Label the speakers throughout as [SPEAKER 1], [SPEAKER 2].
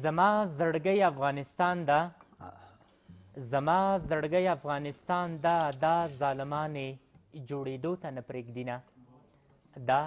[SPEAKER 1] زما زړګی افغانستان ده، زما زړګی افغانستان ده، دا ظالمانې جوړېدو ته نه پرېږدینه، دا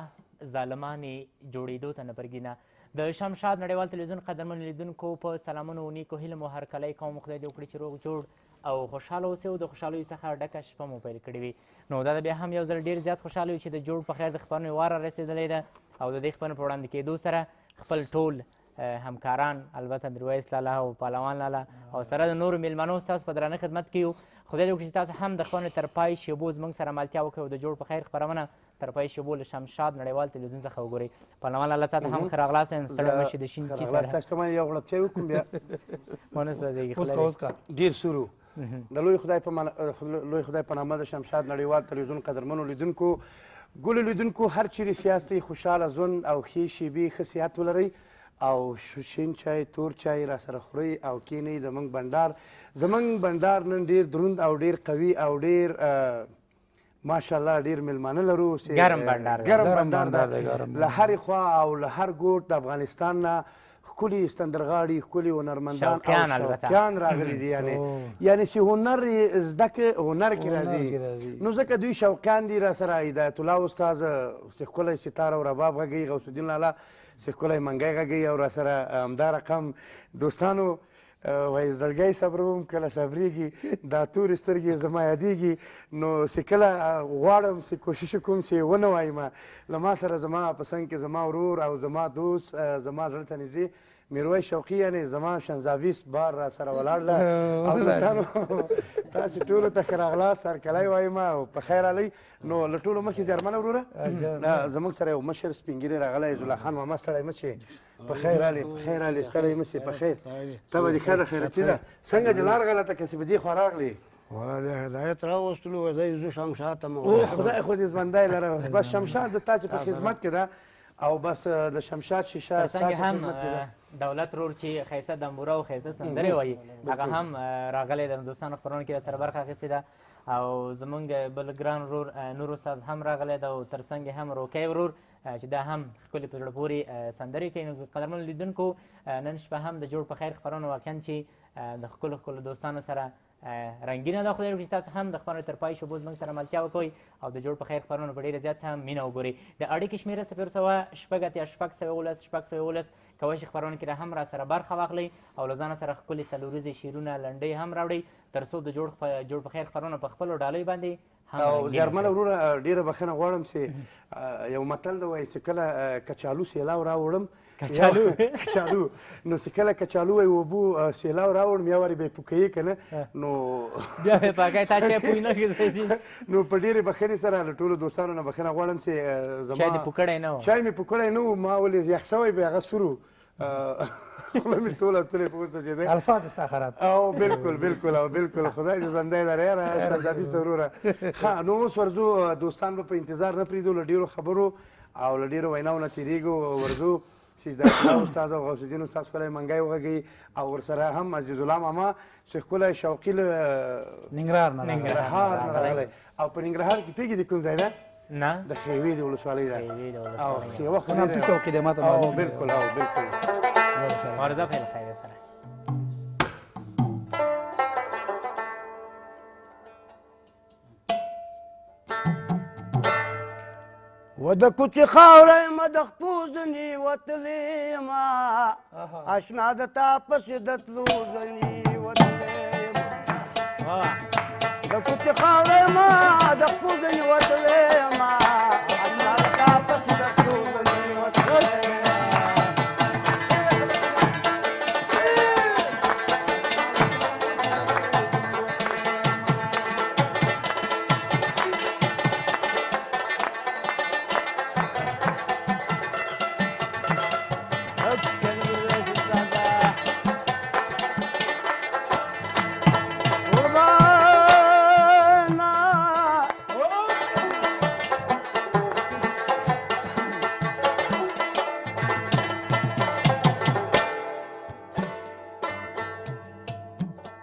[SPEAKER 1] ظالمانې جوړېدو ته نه پرېږدینه. د شمشاد نړیوال تلویزیون قدرمنو لیدونکو په سلامونو و نیکو هیلو مو هرکلی کوم. خدای دې وکړي چې روغ جوړ او خوشحاله اوسئ او د خوشحالیو څخه ډکه شپه مو پیل کړې وي. نو دا بیا هم یو ځل ډېر زیات خوشحاله یو چې د جوړ په خیر د خپرونې وار رسېدلی ده او د دې خپرونې په وړاندې کېدو سره خپل ټول همکاران، البته میرویس لاله او پهلوان لاله او سره د نورو میلمنو ستاسو په درانه خدمت کې یو. خدای دې وکړي چې تاسو هم د خپرونې تر پای شیبو زموږ سره ملتیا وکړئ او د جوړ په خیر خپرونه تر پای شیبو له شمشاد نړیوال تلویزیون څخه وګورئ. پهلوان لاله تا ته هم ښه راغلاست وایم، ستړی مه شي د شین چي سره.
[SPEAKER 2] تاسو ته ما یو غړپ چای وکړم بیا
[SPEAKER 1] ونه سوځېږي
[SPEAKER 2] ډېر سورو. د لوی خدای په نامه د شمشاد نړیوال تلویزیون قدرمنو لیدونکو، ګلو لیدونکو، هر چیرې سیاستئ، خوشحاله ژوند او ښې شیبې، ښه صحت ولرئ او شین چای تور چای را سره خورئ او کینئ. زموږ بنډار نن ډېر دروند او ډېر قوي او ډېر ماشاءالله ډېر میلمانه لرو.
[SPEAKER 1] ګرم بنډار
[SPEAKER 2] ده له هرې خوا او له هر ګوټ د افغانستان نه ښکلي سندرغاړي، ښکلي هنرمندان او شوقیان راغلي دي. یعنې چې هنر یې زده کړې هنر کې راځي، نو ځکه دوی شوقیان دي. را سره هدایت الله استاد ښکلی ستار او رباب غږوي، غوث الدین لاله ښکلی منګی غږوي او را سره همدا رقم دوستانو وایي زړګی صبروم کله صبرېږي، دا تورې سترګې زما یادېږي. نو چې کله غواړم چې کوشش کوم چې ونه وایم، له ما سره زما په څنګ کې زما ورور او زما دوست زما زړه ته نږدې میرویس شوقي یعنې زما شنزاویس بار را سره ولاړ ده. او دوستانو تاسې ټولو ته ښه راغلاست، هرکلی وایم او په خیر رالئ. نو له ټولو مخکې زیارمنه وروره زموږ سره یو مشر سپین ږیری راغلی زولا خان ماما، ستړی مه شې، په خیر رالې ستړی مه شې، په خیر. ته به دې ښه ده خیرتي ده، څنګه دې لار غلطه که چې به دې خوا راغلې؟
[SPEAKER 3] والله هدایت راوستلو زه زه شمشاد ته
[SPEAKER 2] خدای خو دې ژوندی لره. بس شمشاد د تا چې په خدمت کې ده او بس د شمشاد شیشه
[SPEAKER 1] څنګه هم دولت رور چې ښایسته دمبوره او ښایسته سندرې وایي، هغه هم راغلی د دوستانو خپرونه کې سره برخه اخیستې ده. او زمونږ بل ګران ورور نور استاد هم راغلی ده او تر څنګ هم روکی ورور چې دا هم ښکلې په زړه پورې سندرې کوي. نو قدرمنو لیدونکو، نن شپه هم د جوړ په خیر خپرونه واقعا چې د ښکلو دوستانو سره رنګینه ده. خدای وکړي چې تاسو هم د خپرونې تر پای شیبو زموږ سره ملتیا وکوئ او د جوړ په خیر خپرونه په ډېره زیات هم مینه وګورئ. د اړیکې شمېره 070-611-611 کولی شي خپرونه کې هم را سره برخه واخلئ او له ځانه سره ښکلي څلوریزې شعرونه لنډۍ هم راوړئ تر څو د جوړ په خیر خپرونه په خپلو ډالیو باندې
[SPEAKER 2] او زیارمنه وروره ډېره بښنه غواړم چې یو متل ده وایي چې کله کچالو سیلاو راوړم کچالو نو چې کله کچالو وایي اوبو سیلاو راوړم یا وارې به یې پوکوي که نه نو
[SPEAKER 1] بیا به یې پاکوي تا چای پوی نه ږدوي.
[SPEAKER 2] نو په ډېرې بښنې سره له ټولو دوستانو نه بښنه غواړم چې زما
[SPEAKER 1] چای دې پوکړی نه و؟
[SPEAKER 2] چای مې پوکړی نه و، ما ولې یخ شوی به هغه سور و، خوله مې ټوله تلې په وسوځېدی.
[SPEAKER 3] الفاظ ستا خراب.
[SPEAKER 2] او بالکل خدای دې ژوندی لرې یاره شهزادي ته وروره. ښه نو اوس ورځو، دوستان به په انتظار نه پرېږدو، له ډېرو خبرو او له ډېرو ویناو نه تېرېږو. ورځو چې هدایت الله استاد او غوث الدین استاد ښکلی منګی وغږوي او ورسره هم عزیز الله ماما چې ښکلی شوقي له
[SPEAKER 3] ننګرهار نه
[SPEAKER 2] راغلی. او په ننګرهار کې پوهېږې د کوم ځای ده؟
[SPEAKER 1] نه،
[SPEAKER 2] د خیوې د ولسوالۍ ده. او خیوه خو
[SPEAKER 3] نامتو شوقي دی ماته معلوم.
[SPEAKER 2] بالکل
[SPEAKER 1] مبارزه پیل خیر سره.
[SPEAKER 3] و د کوڅې خاوره یم د خپو ځنې وتلې یمه اشنا د تا پسې د تلو ځنې وتلې یمه د کوڅې خاوره یم د خپو ځنې وتلې یمه اشنا د تا پسې د تلو ځنې وتلې یمه.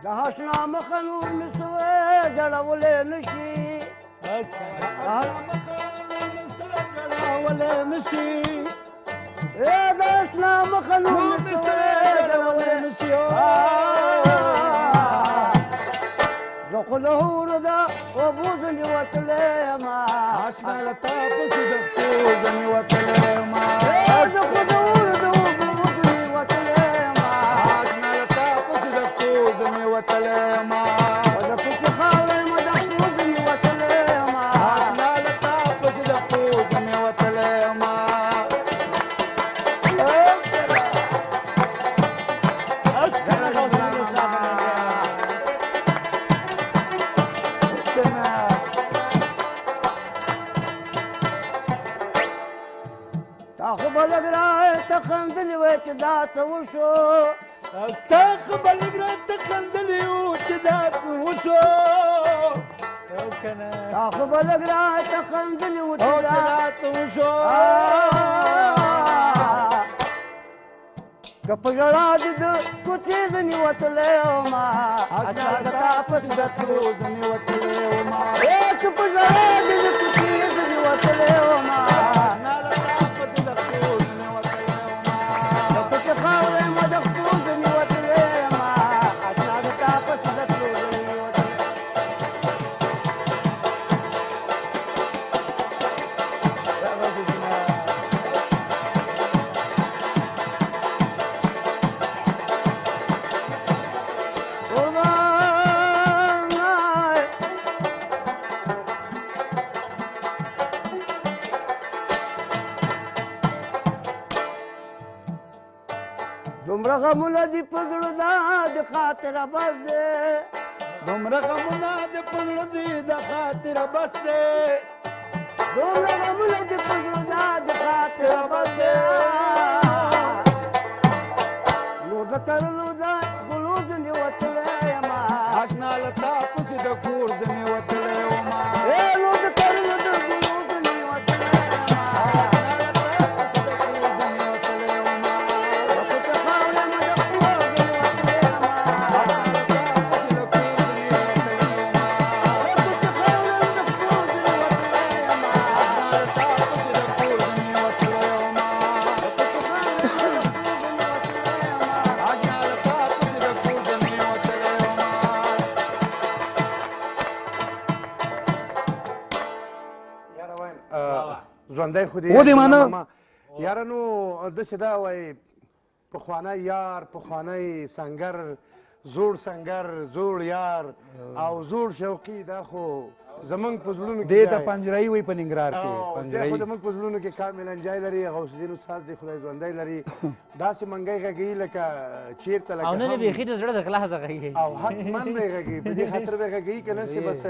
[SPEAKER 3] د اشنا مخه نور مې سوی جړولی نه شي، د اشنا مخه نوم مې سوې نشي زه خو له هورو د اوبو ځنې وتلی یمه
[SPEAKER 2] اشنا له تا پسې د پښو ځنې وتلی یمه
[SPEAKER 3] زه خو د هورو د اوبو ځنې وتلی یمه
[SPEAKER 2] اشنا له تا پسې د پښو ځنې وتلی یمه
[SPEAKER 3] د پسې خاوره یمه د پښو ځنې وتلی یمه
[SPEAKER 2] اشنا له تا پسې د پښو ځنې وتلی یمه
[SPEAKER 3] تا خو به لږ راته خندلي وی چې دا څه وشو
[SPEAKER 2] تا خو به لږ راته خندلي وو چې دا څه وشو
[SPEAKER 3] تا خو به لږ راته خندلي وو چې دا
[SPEAKER 2] څه وشو
[SPEAKER 3] که په ژړا دې د کوڅې ځنې وتلی ومه اشنا د تا پسې د تلو
[SPEAKER 2] ځنې وتلی ومه
[SPEAKER 3] که په ژړا دې د کوڅې ځنې وتلی ومه
[SPEAKER 2] اشنا له تا پسې د تلو ځنې وتلی ومه
[SPEAKER 3] د پسې خاوره یمه د پښو ځنې وتلی یمه اشنا د تا پسې د تلو ځنې وتلی دومره غمونه دي په زړه دا د خاطره بس دی
[SPEAKER 2] دومره غمونه دې په زړه دي د خاطره بس دی
[SPEAKER 3] دومره غمونه دي په زړه دا د خاطره بس دی نو د ترلو د ګلو ځنې وتلی یمه
[SPEAKER 2] اشنا له تا پسې د کور ځنې وتلی ومه
[SPEAKER 3] نو د ترلو د ګلو ځنې وتلی یمه
[SPEAKER 2] اشنا له تا پسې د کور ځنې وتلی ومه
[SPEAKER 3] د پسې خاوره یمه د پښو ځنې وتلی یمه
[SPEAKER 2] اشنا له تا پسې د کور ځنې وتلی ومه
[SPEAKER 3] د پسې خاوره یمه د پښو ځنې وتلی یمه
[SPEAKER 2] اشنا له تا پسې د کور ځنې وتلی ومه
[SPEAKER 3] د پسې خاوره یمه د پښو ځنې وتلی یمه
[SPEAKER 2] اشنا له تا پسې د کور ځنې وتلی ومه یاره وایم ژوندی خو دې
[SPEAKER 4] ودې منه.
[SPEAKER 2] یاره نو داسې دا وایي پخوانی یار پخوانی سنګر زوړ سنګر زوړ یار او زوړ شوقي دا خو زمونږ په زړونو کې
[SPEAKER 4] دې ته
[SPEAKER 2] ځای.
[SPEAKER 4] پنجرایي وایي په ننګرهار کې
[SPEAKER 2] او دی خو
[SPEAKER 4] پنجرایي
[SPEAKER 2] زمونږ په زړونو کې کامل انجای لري غوث الدین استاد دی خدای ژوندی لري داسې منګی غږوي لکه چېرته لکه
[SPEAKER 1] او نه
[SPEAKER 2] هم.
[SPEAKER 1] بیخي د زړه د خلاصه غږیږي
[SPEAKER 2] او حتما به یې غږوي په دې خاطر به یې غږوي که نه چې بس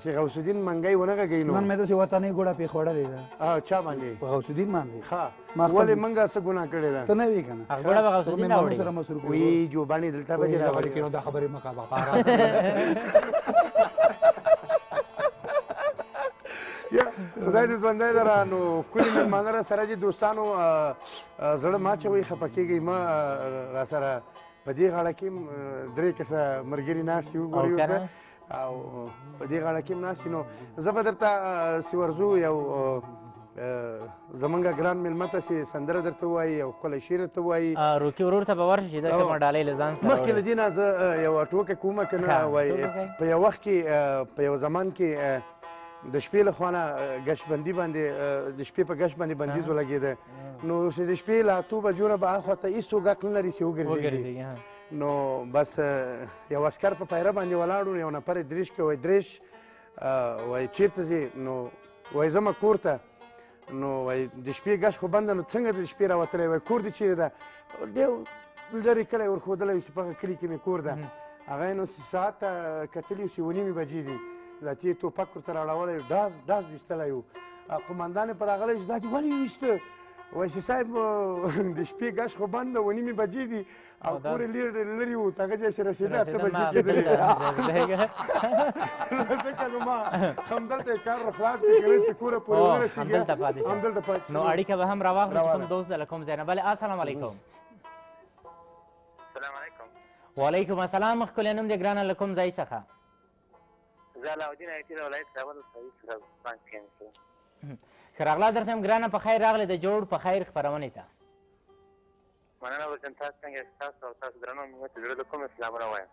[SPEAKER 2] چې غوث الدین منګی ونه غږوي نو
[SPEAKER 4] نن مې داسې وطنۍ ګوډه پې خوړلې ده
[SPEAKER 2] چا باندې
[SPEAKER 4] په غوث الدین باندې
[SPEAKER 2] ښه
[SPEAKER 4] ما خپل-
[SPEAKER 2] ولې موږ څه ګناه کړې ده
[SPEAKER 4] ته نه وې که نه
[SPEAKER 1] هغه ګوډه به غوث الدین
[SPEAKER 4] مېلمانو
[SPEAKER 1] راوړي
[SPEAKER 4] سره مصروف یو.
[SPEAKER 2] وی جوبانې دلته به
[SPEAKER 4] وایي
[SPEAKER 2] دې
[SPEAKER 4] دغه
[SPEAKER 2] راوړي.
[SPEAKER 4] کې نو دا خبرې مه کوه بابا.
[SPEAKER 2] یا خدای دې ژوندی لره نو ښکلي مېلمانه را سره دي دوستانو زړه مه اچوئ خفه کېږئ مه را سره په دې غاړه کې هم درې کسه ملګري ناست دي وګورئ ورته او په دې غاړه کې هم ناست دي نو زه به درته سورزو یو زمونږ ګران مېلمه ته چې سندره درته ووایي یو ښکلی شعر درته ووایي
[SPEAKER 1] روکي ورور ته به ورشه چې دلته مه ډالۍ له ځان سره
[SPEAKER 2] مخکې له
[SPEAKER 1] وړي.
[SPEAKER 2] دې نه زه یوه ټوکه کومه که نه
[SPEAKER 1] ښه،
[SPEAKER 2] وایي
[SPEAKER 1] ټوکه کوئ.
[SPEAKER 2] په یو وخت کې په یو زمان کې د شپې له خوا نه ګشبندي باندې د شپې په ګشت باندې بندیز ولګېده نو چې د شپې له اتو بجو نه به هاخوا ته هېڅ څوک غږ نه لري چې وګرځېږي
[SPEAKER 1] وګرځېږي ها.
[SPEAKER 2] نو بس یو عسکر په پیره باندې ولاړ و یو نفر یې دریش کې وایي دریش وایي چېرته ځې نو وایي ځمه کور ته نو وایي د شپې ګشت خو بنده نو څنګه د شپې راوتلی وایي کور دې چېرې ده ډېر لرې کلی ورښودلی وي چې په هغه کلي کې مې کور ده هغه یې نو ساعت ته کتلي وو چې 9:30 بجې دي دا چې ټوپک ورته راړولی ډاز ویستلی وو قمندان یې په راغلی چې دا دې ولې ویسته وایي چې صاحب د شپې ګشت خو بند ده 9:30 بجې دي او کور یې لرې وو هغه ځای چې رسېده 8 بجې کېدلې ځکه نو ما همدلته یې کار را خلاص کړي که نه چې کوره پورې ورسېږي
[SPEAKER 1] همدلته پاتې شو.
[SPEAKER 2] همدلته پاتې شو
[SPEAKER 1] نو اړیکه به هم راواخلو چې کوم دوست له کوم ځای نه بلې السلام علیکم
[SPEAKER 5] السلام علیکم
[SPEAKER 1] وعلیکم السلام ښکلی نوم دې ګرانه له کوم ځای څخه
[SPEAKER 5] زه علاودین ایتي د ولایت کابل صحیح سره بانک کې
[SPEAKER 1] ښه راغلا درته یم ګرانه په خیر راغلی د جوړ په خیر خپرونې ته
[SPEAKER 5] مننه وکړم تاسو څنګه ستاسو او تاسو درنو مېلمه ته زړه له کومې سلامونه وایم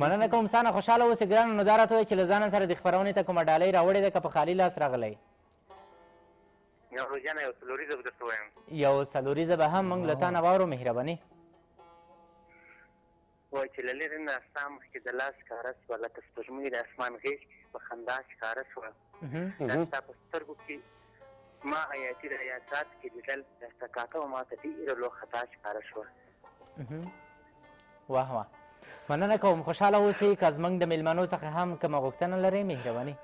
[SPEAKER 1] مننه کوم ستا نه خوشحاله اوسې ګرانه نو دا راته وایي چې له ځانه سره د خپرونې ته کومه ډالۍ راوړې ده که په خالي لاس راغلی
[SPEAKER 5] یو روزانه یو څلوریزه به درته وایم
[SPEAKER 1] یو څلوریزه به هم موږ له تا نه واورو مهرباني
[SPEAKER 5] وایي چې له لرې نه ستا مخکې د لاس ښکاره شوه لکه سپوږمۍ د اسمان غېږ کې په خندا ښکاره شوه دا ستا په سترګو کې ما حیاتي ریاضات کې لیدل دا ستا کاکه و ما ته ډېره لو خطا ښکاره شوه
[SPEAKER 1] واه واه مننه کوم خوشحاله اوسئ که زموږ د میلمنو څخه هم کومه غوښتنه لرئ مهرباني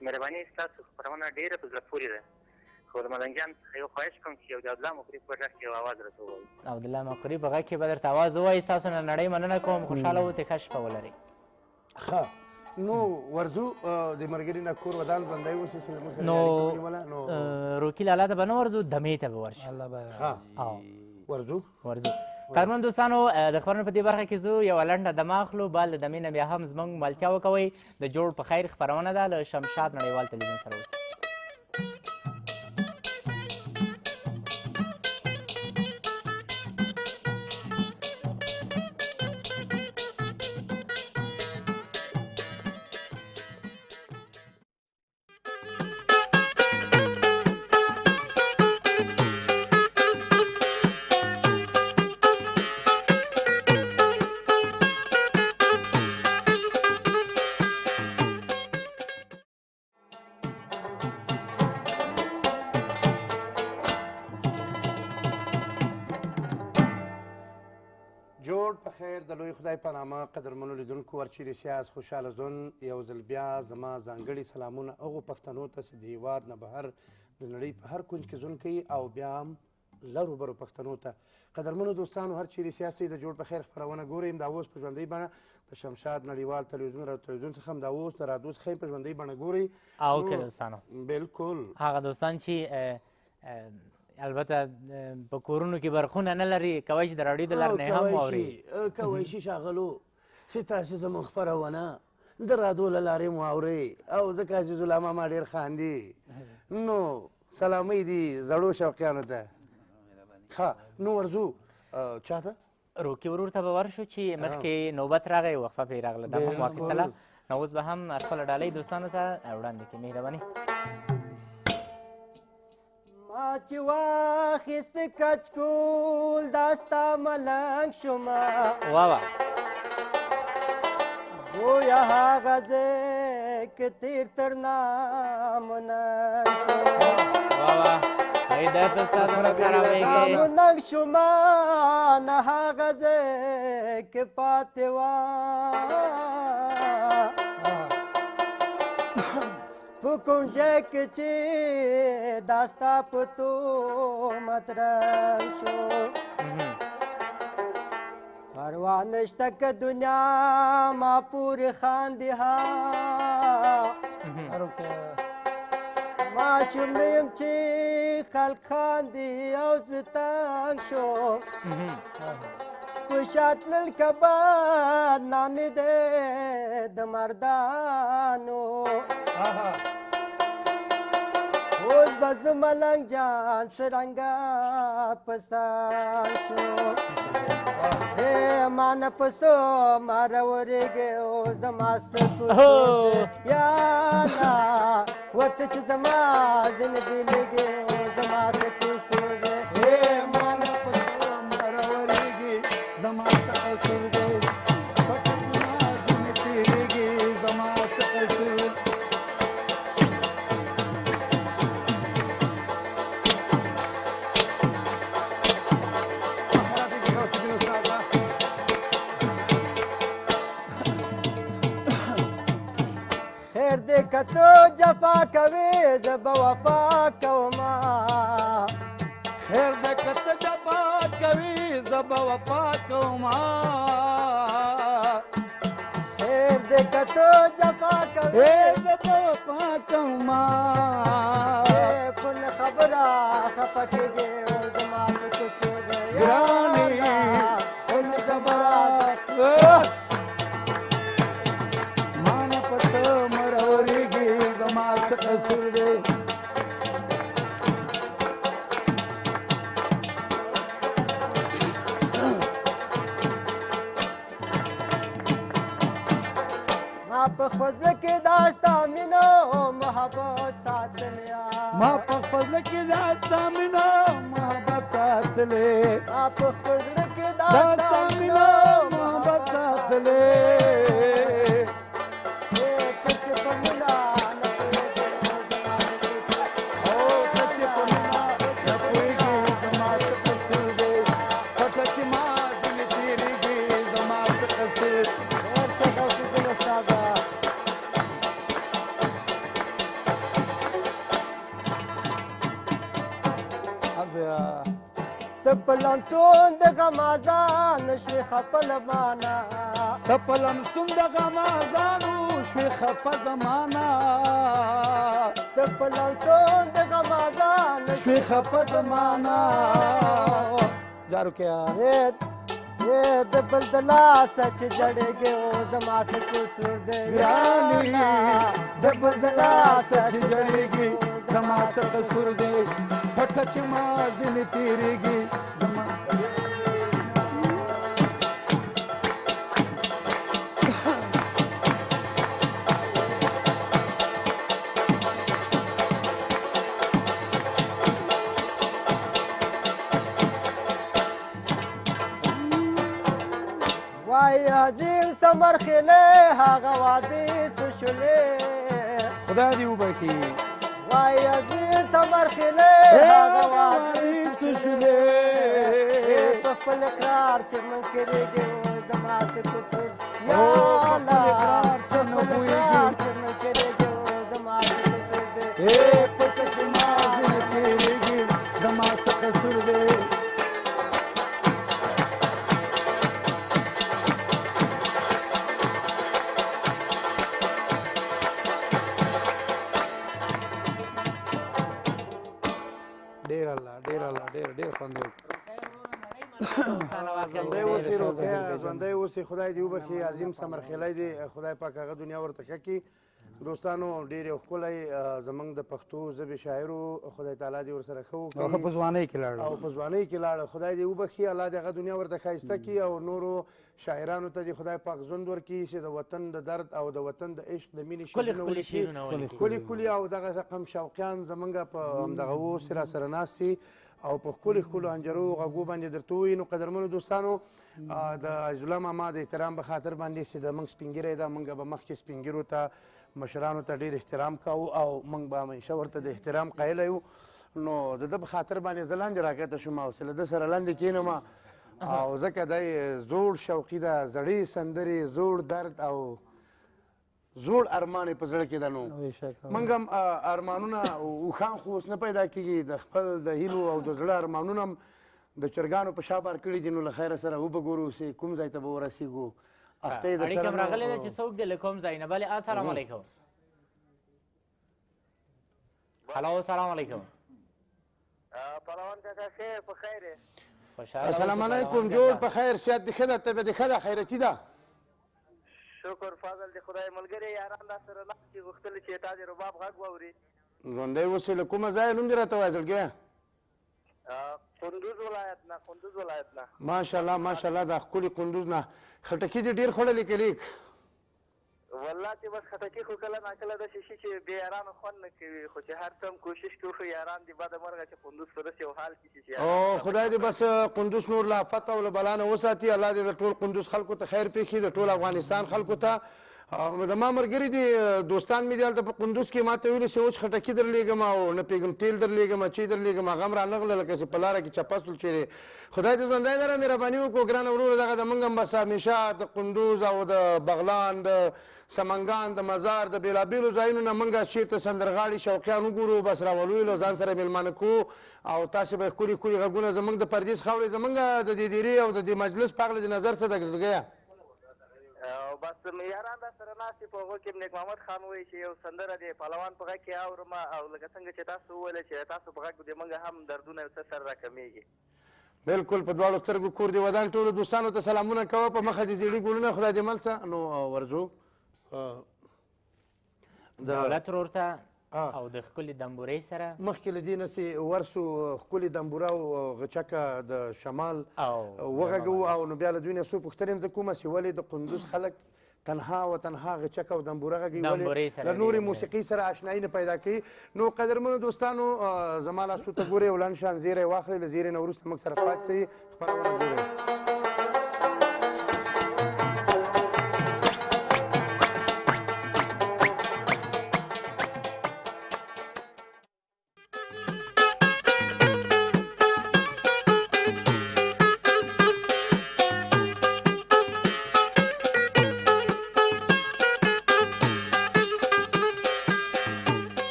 [SPEAKER 5] مهرباني ستاسو خپرونه ډېره په زړه پورې ده خو د ملنګ جان څخه یو خواهش کوم چې یو د عبدالله مقري په غږ کې یو اواز راته ووایي
[SPEAKER 1] عبدالله مقري په غږ کې به درته اواز ووایي ستاسو نه نړۍ مننه کوم خوشحاله اوسئ ښه شپه ولرئ
[SPEAKER 2] ښه نو ورځو د ملګري نه کور ودان بندی اوسې
[SPEAKER 1] نو روکي لالا ته به نه ورځو دمې ته به ورشو
[SPEAKER 2] ورځو
[SPEAKER 1] قدرمن دوستانو د خبرونو په دې برخه کې زه یوه لنډه دمه اخلو بعد له دمې نه بیا هم زموږ ملتیا وکوئ د جوړ په خیر خپرونه ده له شمشاد نړیوال تلویزیون سره اوسئ
[SPEAKER 2] د لوی خدای په نامه قدرمنو لیدونکو ورچیرې سیاز خوشحاله ژوند یو ځل بیا زما ځانګړي سلامونه هغو پښتنو ته چې د هېواد نه بهر د نړۍ په هر کونج کې ژوند کوي او بیا هم لرو برو پښتنو ته قدرمنو دوستانو هر چیرې سیاز چې د جوړ په خیر خپرونه ګورئ همدا اوس په ژوندۍ بڼه د شمشاد نړیوال تلویزیون تلویزیون څخه همدا اوس د رادیو څخه په ژوندۍ بڼه ګورئ
[SPEAKER 1] او که دوستانو
[SPEAKER 2] بلکل
[SPEAKER 1] هغه دوستان چې البته په کورونو کې برخونه نه لري کوی چې د راډیو د لارې نه هم واوري
[SPEAKER 2] کوی شي ښاغلو چې تاسې زموږ خپرونه د راډیو له لارې مو اورئ او ځکه عزیز الله ماما ډېر خاندي نو سلامۍ دي زړو شوقیانو ته ښه نو ورځو چاته
[SPEAKER 1] روکي ورور ته به ورشو چې مخکې نوبت راغی وقفه پرې راغله دا هم واخیستله نو اوس به هم خپله ډالۍ دوستانو ته وړاندې کړي مهرباني
[SPEAKER 6] ما چې واخیست کچکول دا ستا ملنګ شومه
[SPEAKER 1] واه
[SPEAKER 6] گویا هغه ځای که تیر تر نامونه شو
[SPEAKER 1] واه هدایت استاد خرابېږي
[SPEAKER 6] ملنګ شومه نه هغه ځای که پاتې وه په کوم ځای کې چې دا ستا په تهمت رنګ شو پروا نشته که دنیا ما پورې خاندي ها ماشوم نه یم چې خلک خاندي او زه تنګ شوم په شا تلل که بدنامي دی د مردانو اوس به زه ملنګ جان څرنګه پسان شو هی ما نه پسو ما راورېږې او زما څه کوڅو یالا وته چې زما ځینې بېلېږې او زما څه کوڅو دی هی ما نه پسو ما راورېږې زما څه قصور دی وته چې زما ځینې بېلېږې زما څه قصور خیر دې که تو جفا کوې زه به وفا کومه
[SPEAKER 3] خیر دې که ته جفا کوې زه به وفا کومه
[SPEAKER 6] خیر دې که تو جفا کوې
[SPEAKER 3] زه به وفا کومه
[SPEAKER 6] په نه خبره خفه کېږې او زما څه قصور دی
[SPEAKER 3] ګرانې
[SPEAKER 6] چې زما
[SPEAKER 3] ما نه پته مروریږي زما څه قصور دی
[SPEAKER 6] ما په خپل زړه کې دا ستا مینه او محبت ساتلیا
[SPEAKER 3] ما په خپل زړه کې دا ستا مینه او محبت ساتلې
[SPEAKER 6] ما په خپل زړه کې دا
[SPEAKER 3] ستا مینه او محبت ساتلې
[SPEAKER 6] ته چې په مینه نه ته په لمسون د غمازان شوې خپه له مانا
[SPEAKER 3] ته په لمسون د غمازانو شوې خپه زمانه
[SPEAKER 6] ته په لمسون د غمازان
[SPEAKER 3] شوې خپه زمانه جارو کیا
[SPEAKER 6] د بل د لاسه چې جړېږي او زما څه قصور دی ګرانې د بل د لاسه چې جړېږي
[SPEAKER 3] زما څه قصور دی پټه چې ما ځینې تېرېږي زما
[SPEAKER 6] وای عظیم سمر خیلې هغه وادي سشلې
[SPEAKER 3] خدای دې وبخي
[SPEAKER 6] وای عظیم سمر خیلې هغه وادي سشلې په خپل اقرار چې من کېږي زما څه قصور یا الله په خپل اقرار چې من کېږي زما څه قصور دی
[SPEAKER 3] پټه چې ما ځینې تېرېږي زما څه قصور دی ډېر خوند
[SPEAKER 2] ژوندی اوسې خدای دې وبخي عظیم سمرخیلی دی خدای پاک هغه دنیا ورته ښه کړي دوستانو ډېر یو ښکلی زموږ د پښتو ژبې شاعرو خدای تعالی دې ورسره ښه وکړي
[SPEAKER 3] په ځوانۍ کې لاړ
[SPEAKER 2] او په ځوانۍ کې لاړ خدای دې وبخي الله دې هغه دنیا ورته ښایسته کړي او نورو شاعرانو ته دې خدای پاک ژوند ورکړي چې د وطن د درد او د وطن د عشق د مینې شعرونه ولیکي ښکلي ښکلي او دغه رقم شوقیان زموږ په همدغه اوس راسره ناست دي او په ښکلو ښکلو انجرو غږو باندې درته ووایي نو قدرمنو دوستانو د عزالله ماما د احترام په خاطر باندې چې د موږ سپین ږیری ده موږ به مخکې سپین ږیرو ته مشرانو ته ډېر احترام کوو او موږ به همیشه ورته د احترام قایله یو نو د ده په خاطر باندې زه لاندې راکښته شوم او چې له ده سره لاندې کښېنم او ځکه دی زوړ شوقي ده زړې سندرې زوړ درد او زوړ ارمان یې په زړه کې ده نو موږ هم ارمانونه اوښان خو اوس نه پیدا کېږي د خپل د هیلو او د زړه ارمانونه هم د چرګانو په شا بار کړي دي نو له خیره سره وبګورو چې کوم ځای ته به ورسېږو
[SPEAKER 1] اړیکه هم راغلی ده چې څوک دی له کوم ځای نه بلې السلام علیکم هلو سلام علیکم
[SPEAKER 5] پهلوان کاکا خیر په خیر یې
[SPEAKER 2] السلام علیکم جوړ په خیر صحت دې ښه ده طبیعت دې ښه ده خیرتي ده
[SPEAKER 5] شکر فضل دې خدای ملګري یاران را سره ناست دي غوښتلي چې تا دې رباب غږ واوري
[SPEAKER 2] ژوندی اوسې له کومه ځایه نوم دې راته وایه زړګیه
[SPEAKER 5] کندوز ولایت نه کندوز ولایت نه
[SPEAKER 2] ماشاءالله ماشاءالله دا ښکلي کندوز نه خټکي دې ډېر خوړلې که لیک
[SPEAKER 5] والله چې بس خټکي خو کله ناکله داسې شي چې بې یارانو خوند نه کوي خو چې هر څه هم کوشش کوو یاران دې بده مرغه چې کندوز په داسې یو حال کې شي
[SPEAKER 2] او خدای دې بس کندوز نور له افت او له بلا نه وساتي الله دې د ټول کندوز خلکو ته خیر پېښي د ټول افغانستان خلکو ته زما ملګري دي دوستان مې دي هلته په کندوز کې ما ته ویلي چې اوس خټکي درلېږم او نه پوهېږم تیل درلېږم چې درلېږم هغه هم رانغله لکه چې په لاره کې چپس ول چېرې خدای دې ژوندی لره مهرباني وکړو ګرانه وروره دغه د موږ هم بس همیشه د کندوز او د بغلان د سمنګان د مزار د بېلابېلو ځایونو نه موږ چېرته سندرغاړي شوقیان وګورو بس راولویلو ځان سره مېلمانه کوو او تاسې به ښکلي ښکلي غږونه زموږ د پردیس خاورې زموږ د دې دیرې او د دې مجلس په هغله د نظر څه ده ګرځګیه
[SPEAKER 5] او بس یاران را سره ناست دي په هغو کې نیک محمد خان وایي چې یو سندره دی پهلوان په غږ کې اورم او لکه څنګه چې تاسو وویله چې تاسو په غږ د موږ هم دردونه یو څه سر راکمیږي
[SPEAKER 2] بلکل په دواړو سترګو کور دې ودان ټولو دوستانو ته سلامونه کوه په مخه دې زیړي ګلونه خدای دې مل څه نو ورځو
[SPEAKER 1] دولت ورور ته او د ښکلي دمبورۍ سره
[SPEAKER 2] مخکې له دې نه چې ورسو ښکلي دمبوره او غچکه د شمال وغږوو او نو بیا له دوی نه څو پوښتنې هم زه کومه چې ولې د کندوز خلک تنها و تنها غچک او دمبوره غږی ولې له نورې موسیقي سره آشنایي نه پیدا کوي. نو قدرمنو دوستانو زما لاسو ته ګورئ او لنډ شان زیری واخلئ. له زیري نه وروسته موږ سره پاتې شئ. خپرونه ګورئ.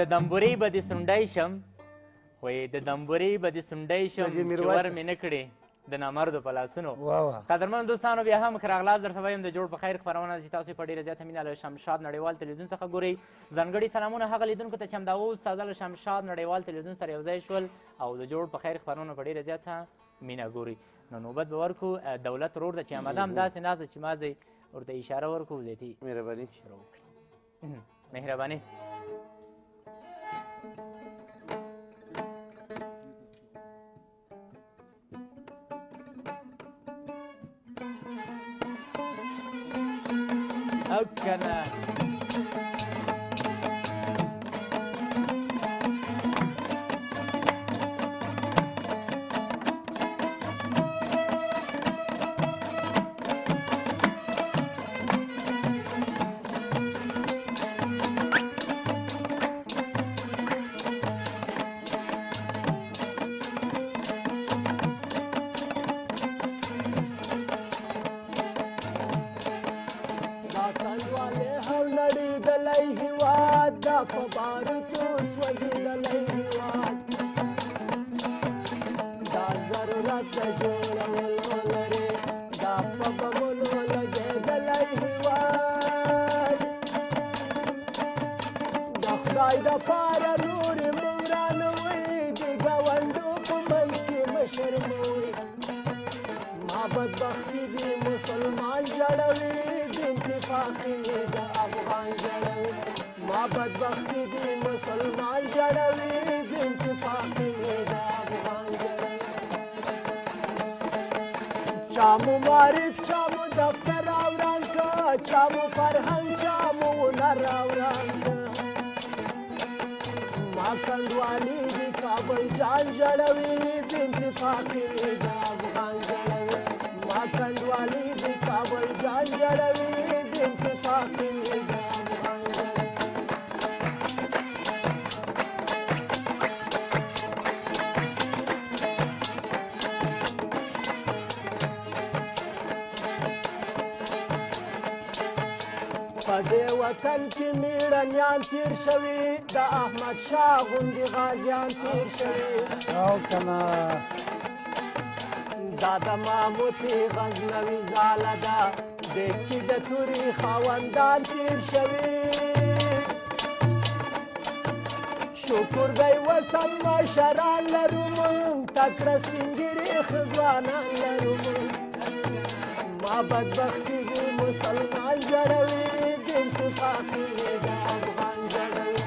[SPEAKER 1] د دمبورې به دې سونډی شم وایي د دمبورې به دې سونډی شم چې ور مې نه کړې د نامردو په لاسونو. قدرمنو دوستانو بیا هم ښه راغلاست درته وایم د جوړ په خیر خپرونه چې تاسو په ډېره زیاته مینه له شمشاد نړیوال تلویزیون څخه ګورئ. ځانګړي سلامونه هغه لیدونکو ته چې همدا اوس تازه له شمشاد نړیوال تلویزیون سره یو ځای شول او د جوړ په خیر خپرونه په ډېره زیاته مینه ګوري. نو نوبت به ورکړو دولت ورور ته چې همدا هم داسې ناست ده چې ما ځئ ورته اشاره ورکړو زیاتي
[SPEAKER 2] مهرباني
[SPEAKER 1] شروع وکړي. مهرباني. او کنه
[SPEAKER 7] چامو معرف چامو دفتر آوران که چامو فرهنگ چامو هنر آوران که ما کندوالی دی کابل جان جړوي بنت فاطمه د افغان جړوي ما کندوالی دی کابل جان جړوي بنت فاطمه د افغان جړوي پدې وطن کې میړنیان تیر شوي د احمد شاه غوندې غازیان تیر شوي
[SPEAKER 4] او کنه
[SPEAKER 7] دا د ماموتي غزنوي ځاله ده دې کې د تورې خاوندان تیر شوي شکر دی وسم مشران لرو مونږ تکړه سپین ږیري ښځوانان لرو مونږ ما بدبختي دي مسلمان جړوي بنت فاطمه د افغان جړوي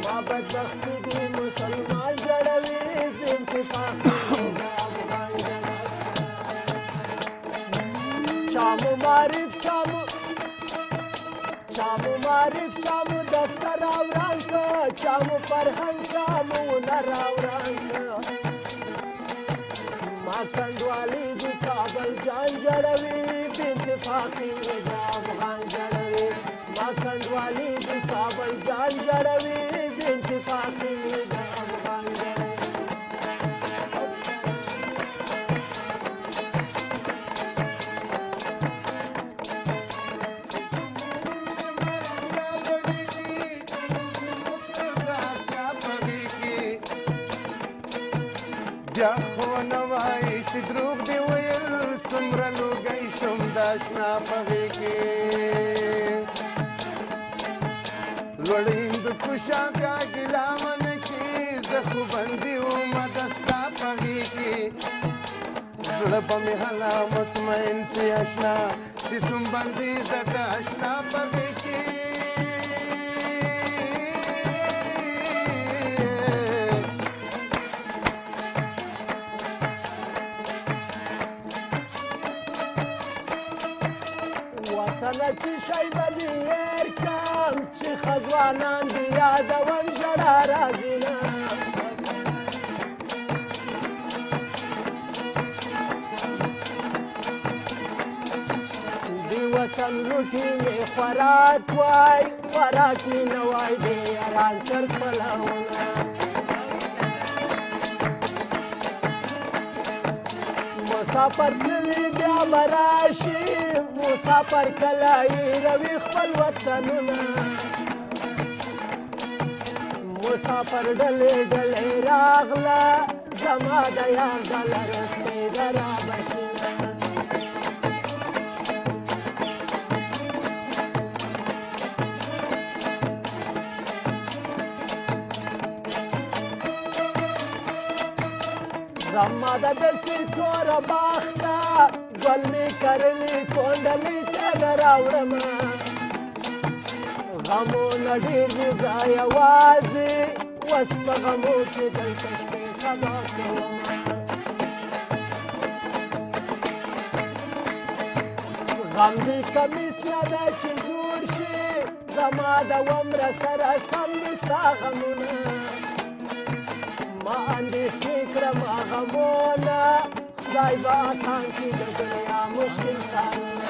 [SPEAKER 7] ما بدبختي دي مسلمان جړوي بنت فاطمه د افغان جړوي چامو معرف چامو چامو دفتر آوران که چامو فرهنگ چامو هنر آوران که ما کندوالی دی کابل جان جړوي بنت فاطمه د افغان جړوي ما کندوالی دی کابل جان جړوي بنت فاطمه د افغان جړوي
[SPEAKER 2] بیا خو نه وایي چې دروغ دې ویل څومره لوګی شوم د اشنا په غېږ کې لوړ هندوکشه کا ګیله ونه کې زه خو بندي ومه د ستا په غېږ کې زړه به مې هله مطمئن سي اشنا چې سوم بندي زه د اشنا په غېږ کې
[SPEAKER 7] چې شی به دې هېر کړم چې خزوانان دې یادوم ژړا راځي نه وطن روټي مې خوراک وای خوراک مې نه وای د یاران تر پلونه مسافر تللی بیا به راشي مسافر کله هېروي خپل وطنونه مسافر ډلې ډلې راغله زما د یار ډله رستې ده رابشي زما د دسې توره باخته ګل مې کرلې کونډلې ته راوړمه غمونه ډېر دي زه یوازې اوس په غمو کې دلته شپې سبا کومه غم دې کمیس نه ده چې جوړ شي زما د عمره سره سم دي ستا غمونه ما اندېښنې کړم غمونه خدای به اسان کړي د دنیا مشکل کارونه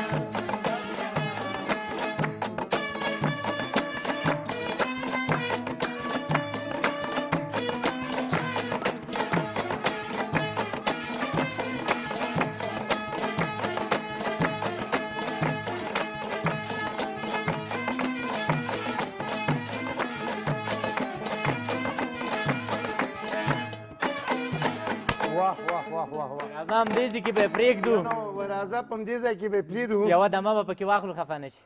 [SPEAKER 1] راځه همدې ځای کې به یې پرېږدو
[SPEAKER 2] راځه په همدې ځای کې به یې پرېږدو
[SPEAKER 1] یوه دمه به پکې واخلو خفه نه شي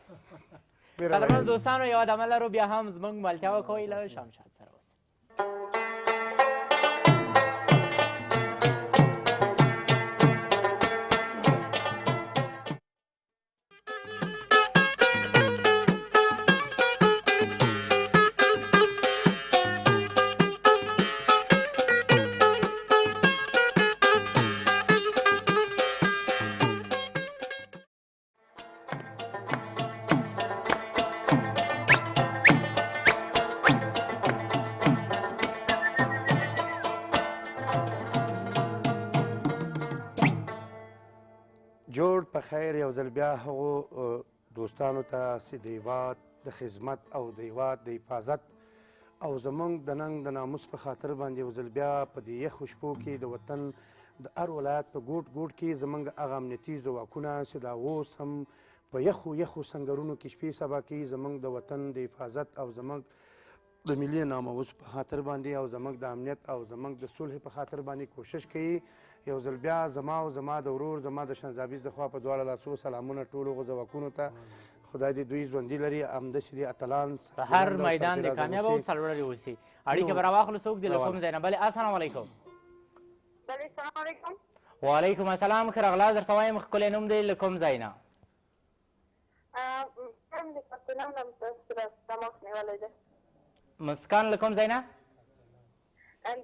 [SPEAKER 1] قدرمنو دوستانو یوه دمه لرو بیا هم زموږ ملتیا وکوئ له شمشاد سره اوسئ
[SPEAKER 2] جوړ په خیر یو ځل بیا هغو دوستانو ته چې د هېواد د خدمت او د هېواد د حفاظت او زموږ د ننګ د ناموس په خاطر باندې یو ځل بیا په دې یخو شپو کې د وطن د هر ولایت په ګوټ ګوټ کې زموږ هغه امنیتي ځواکونه چې دا اوس هم په یخو سنګرونو کې شپې سبا کوي زموږ د وطن د حفاظت او زموږ د ملي ناموس په خاطر باندې او زموږ د امنیت او زموږ د صلح په خاطر باندې کوشش کوي یو ځل بیا زما او زما د ورور زما د شنزابیز د خوا په دواړه لاسو سلامونه ټولو هغو ځواکونو ته خدای دې دوی ژوندي لري همداسې دې اتلان
[SPEAKER 1] په هر میدان د کامیاب او سرلوړي اوسي اړیکې به راواخلو څوک دې له کوم ځای نه بلې السلام علیکم
[SPEAKER 8] بلې السلام علیکم
[SPEAKER 1] وعلیکم السلام ښه راغلاست درته وایم ښکلی نوم دی له کوم ځای نه مسکان له کوم ځای نه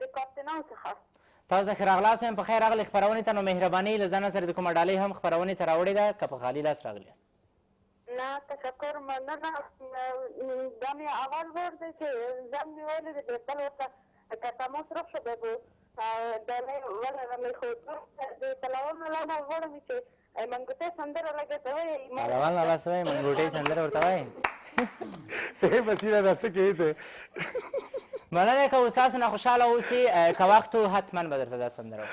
[SPEAKER 8] د کاپټناو څخه
[SPEAKER 1] تاسو ښه راغلاست وایم په خیر راغلې خپرونې ته نو مهرباني له ځانه سره د کومه ډالۍ هم خپرونې ته راوړې ده که په خالي لاس راغلې
[SPEAKER 8] نه تشکر مننه دا مې اول ځل دی چې ځان مې ویلی دی بېرته ورته که تماس راشه بګو ډالۍ ولرمې خو د تلاول مولانا غواړم چې منګوټۍ سندره لګېدوی
[SPEAKER 1] تلاول مولا څه وایي منګوټۍ سندره ورته وایي
[SPEAKER 2] بصیره دا څه کوي ته
[SPEAKER 1] مننه که استاسو نه خوشحاله اوسي که وخت و حتما به درته دا سندره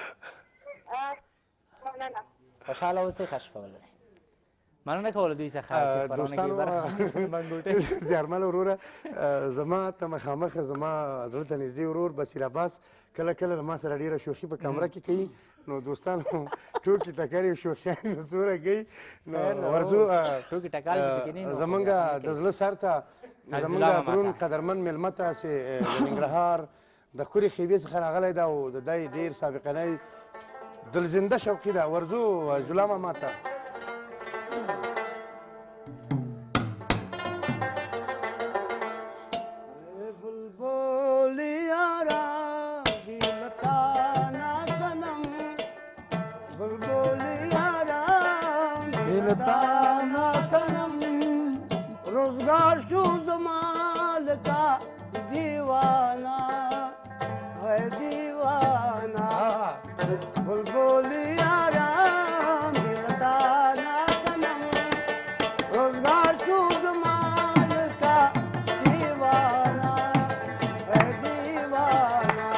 [SPEAKER 8] مننه
[SPEAKER 1] خوشحاله اوسئ ښه شپه ولرئ مننه کوله دوی څخه
[SPEAKER 2] دوستانو زیارمل وروره زما ته مخامخ زما زړه ته نږدې ورور بصیر عباس کله کله له ما سره ډېره شوخي په کمره کې کوي نو دوستانو ټوکې ټکالې شوخیانې سوره کوي نو ورځو زمونږ د زړه سر ته زمونږ درون قدرمن مېلمه ته چې د ننګرهار د ښکلې خیبې څخه راغلی ده او د دی ډېر سابقنی دلزنده شوقي ده ورځو زلا ماما ته
[SPEAKER 3] Tana sanam روزگار شو زمان کا دیوانا ہے دیوانا بلبل یاران دلتا نا سنم روزگار شو زمان کا دیوانا ہے دیوانا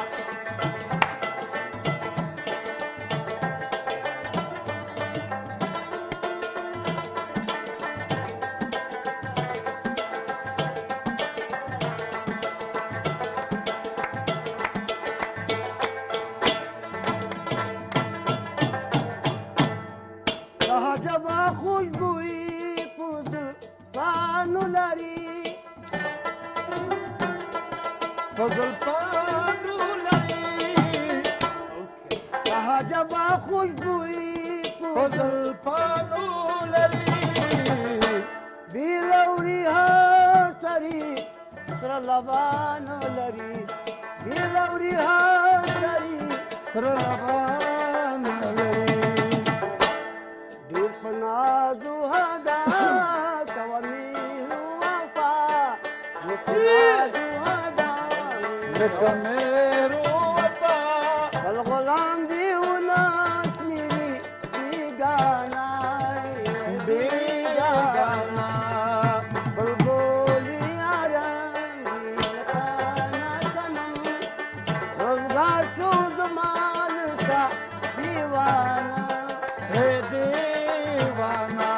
[SPEAKER 3] जबा खुशबुई पुज पानु लरी
[SPEAKER 7] फजल पानु लरी
[SPEAKER 3] कहा जबा खुशबुई
[SPEAKER 7] फजल पानु लरी
[SPEAKER 3] बिलौरी हा सरी सरलबान लरी बिलौरी हा सरी
[SPEAKER 7] सरलबान लरी
[SPEAKER 3] दीपना जुहदा कवमीरू वफा जुहदा
[SPEAKER 7] कमेरू वफा
[SPEAKER 3] बलगुलाम दीवना मेरी बेगाना
[SPEAKER 7] बेगाना
[SPEAKER 3] बुलबुल यारां लताना सनम रोजगार शो ज़मान का दीवाना
[SPEAKER 7] है दीवाना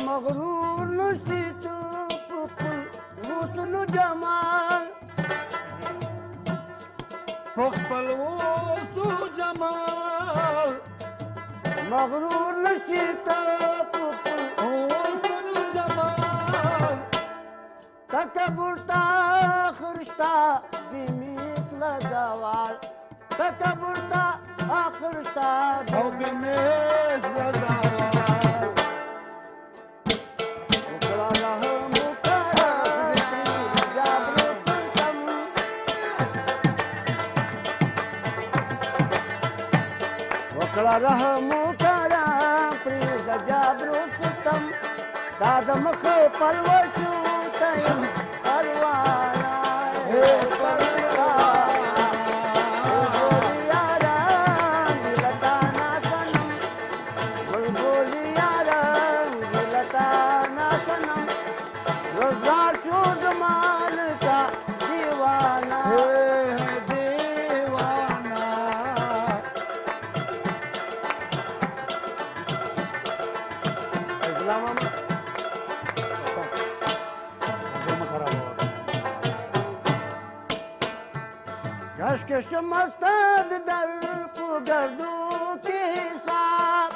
[SPEAKER 3] मगरूर नशीत पुकुल हुस्न जमाल
[SPEAKER 7] पखपल वसु जमाल
[SPEAKER 3] मगरूर नशीत पुकुल
[SPEAKER 7] हुस्न जमाल
[SPEAKER 3] तकबुरता खिरस्ता बिमिसल जवाल तकबुरता खिरस्ता
[SPEAKER 7] او بمثل زوال
[SPEAKER 3] وكلا لهم وكلا جابر سلطم وكلا لهم وكلا بريد جابر سلطم داد مخي پلوشو تيم پروانا कशकश मस्तद दर को गर्दू के हिसाब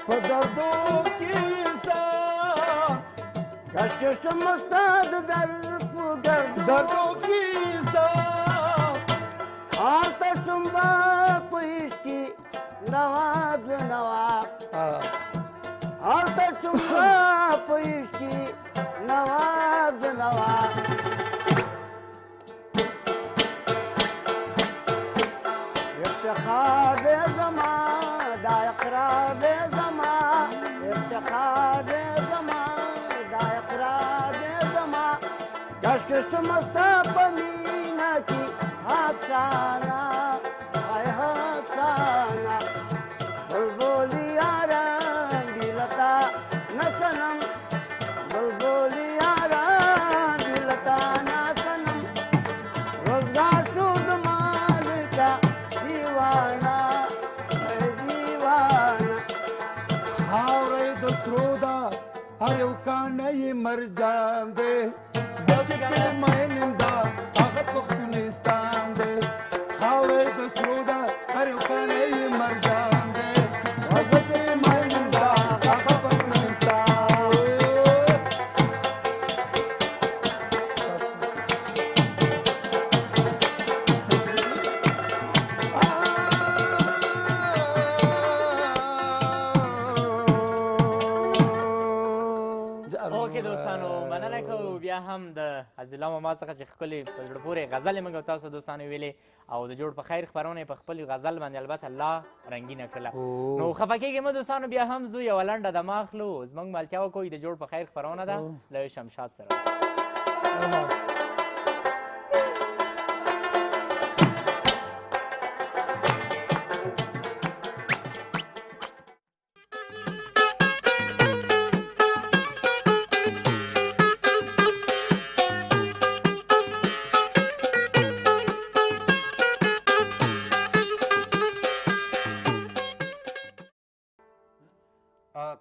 [SPEAKER 7] दर्दों की साथ
[SPEAKER 3] कशकश मस्तद दर को गर्दू
[SPEAKER 7] दर्दों की साथ
[SPEAKER 3] और तसुम्बा पुलिस की नवाब नवाब और तसुम्बा पुलिस की नवाब नवाब افتخار زمان دا اقرار زمان افتخار زمان دا اقرار زمان کشکش مستقبلینا کی حفظانا ای حفظانا بلبلی یاران بیلتا نسنم بلبلی یاران بیلتا نسنم روزگار شد مالکا دیوانا دیوانا
[SPEAKER 7] خاورې د سرو ده هر یو کاڼی یې مرجان دی زه چې پرې مینم ده هغه پښتونستان دی خاورې د سرو ده هر یو کاڼی یې مرجان دی زه چې پرې مینم ده هغه پښتونستان
[SPEAKER 1] دوستانو مننه کوو بیا هم د عزیزالله ماما څخه چې ښکلې په زړه پورې غزلې موږ تاسو دوستانو ویلې او د جوړ په خیر خپرونه یې په خپل غزل باندې البته الله رنګینه کړله نو خفه کېږئ مه دوستانو بیا هم زه یوه لنډه دمه اخلو زموږ ملتیا وکوئ د جوړ په خیر خپرونه ده له شمشاد سره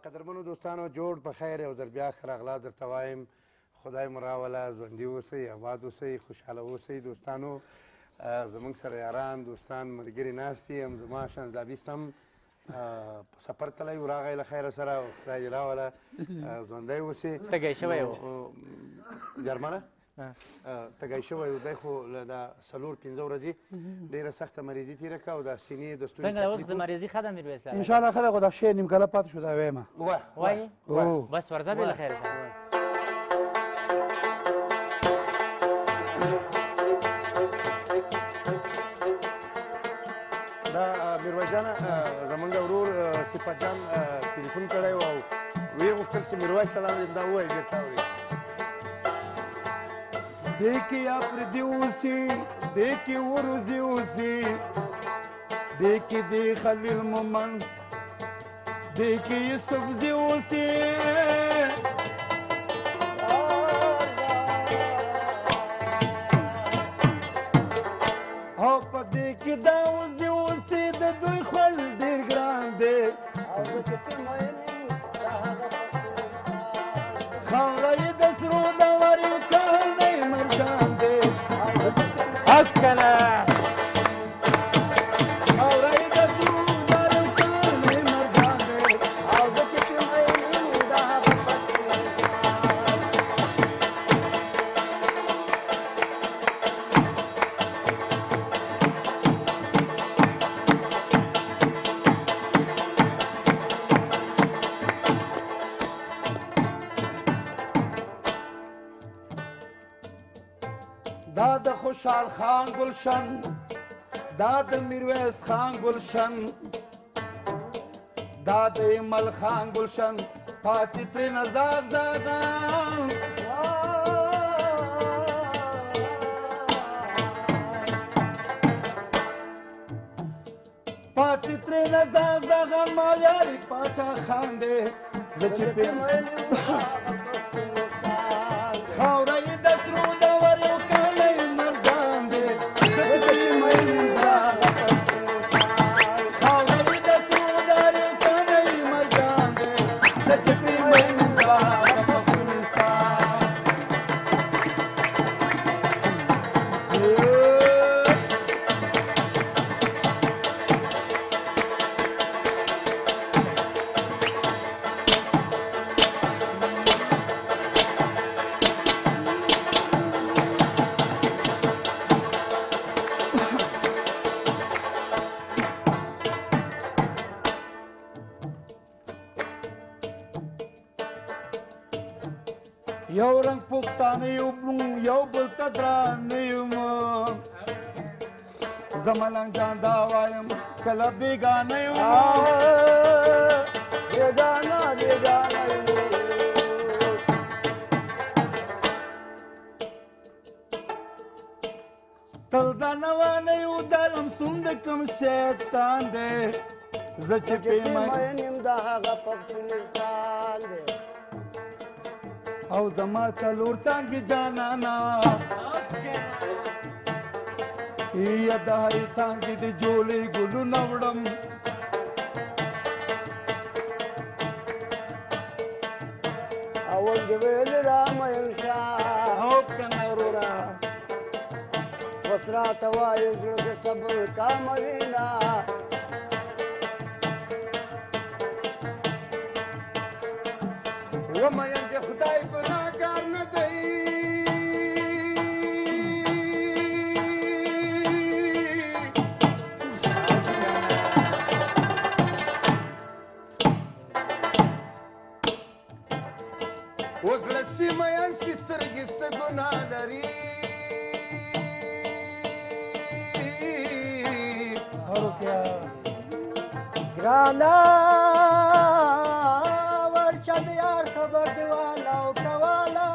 [SPEAKER 2] قدرمنو دوستانو جوړ په خیر یو ځل بیا ښه راغلاست درته وایم خدای مو راوله ژوندي اوسئ آباد اوسئ خوشحاله اوسئ دوستانو زموږ سره یاران دوستان ملګري ناست دي هم زما شانزابیست هم په سفر تللی و راغی له خیره سره خدای دې راوله ژوندی اوسې
[SPEAKER 1] تږی شوی و
[SPEAKER 2] جرمنه تږی شوی و دی خو دا 4-5 ورځې ډېره سخته مریضي تېره کړه او دا سینې د ستوني
[SPEAKER 1] څنګه اوس د مریضي ښه ده میرویس لاله
[SPEAKER 4] انشاءالله ښه ده خو دا شی نیم کاله پاتې شو دا ویمه
[SPEAKER 1] وایې بس ورځه بې له خیره سره
[SPEAKER 2] دا میرویس جانه زمونږ ورور صفت جان تلیفون کړی و او ویې غوښتل چې میرویس سلام دا ووایي بېرته اوري
[SPEAKER 3] دیکی اپردی اوسی دیکی وروزی اوسی دیکی دی خلیل مومن دیکی یوسف زی اوسی او پا دیکی داوزی اوسی د دوی خول ډیر ګران دی خاوره د سرو د وریو کالی مرجان دی
[SPEAKER 1] هکله
[SPEAKER 3] خاوره د سرو د وریو کالی مرجان دی او د کشي مینې د هغه دا د خوشحال خان گلشن دا د میرویس خان گلشن دا د ایمل خان گلشن پاتې ترېنه زاغ زاغان پاتې ترېنه زاغ زاغان ما یاري پاچا خان دی زه چې خاوره یې د سرو د وریو کالی مرجان دی خاوره یې د سرو د وریو کالی مرجان دی زه چې پرې مین د هغه پښتونستان یو رنګ پښتانه یو یو بل ته درانه یم زه ملنګ جان دا وایم کله بېګانه یم بېګانه بېګانه یم تل دا نوانه یو دا لمسون د کوم شیطان دی زه چې پېمین یم د هغه پښتونستان دی او زما څلور څانګې جانانا یا د هرې څانګې د جولې ګلونه وړم اول دې ویل رامین شاه او کنه وروره اوس راته وایې زړه د صبر کاموینه
[SPEAKER 2] ومیم د خدای ګناهګار نه دی اوس له داسې میین چې سترګې څه ګناه لري
[SPEAKER 6] ګرانه ورشه د یار خبر دې والا او کوله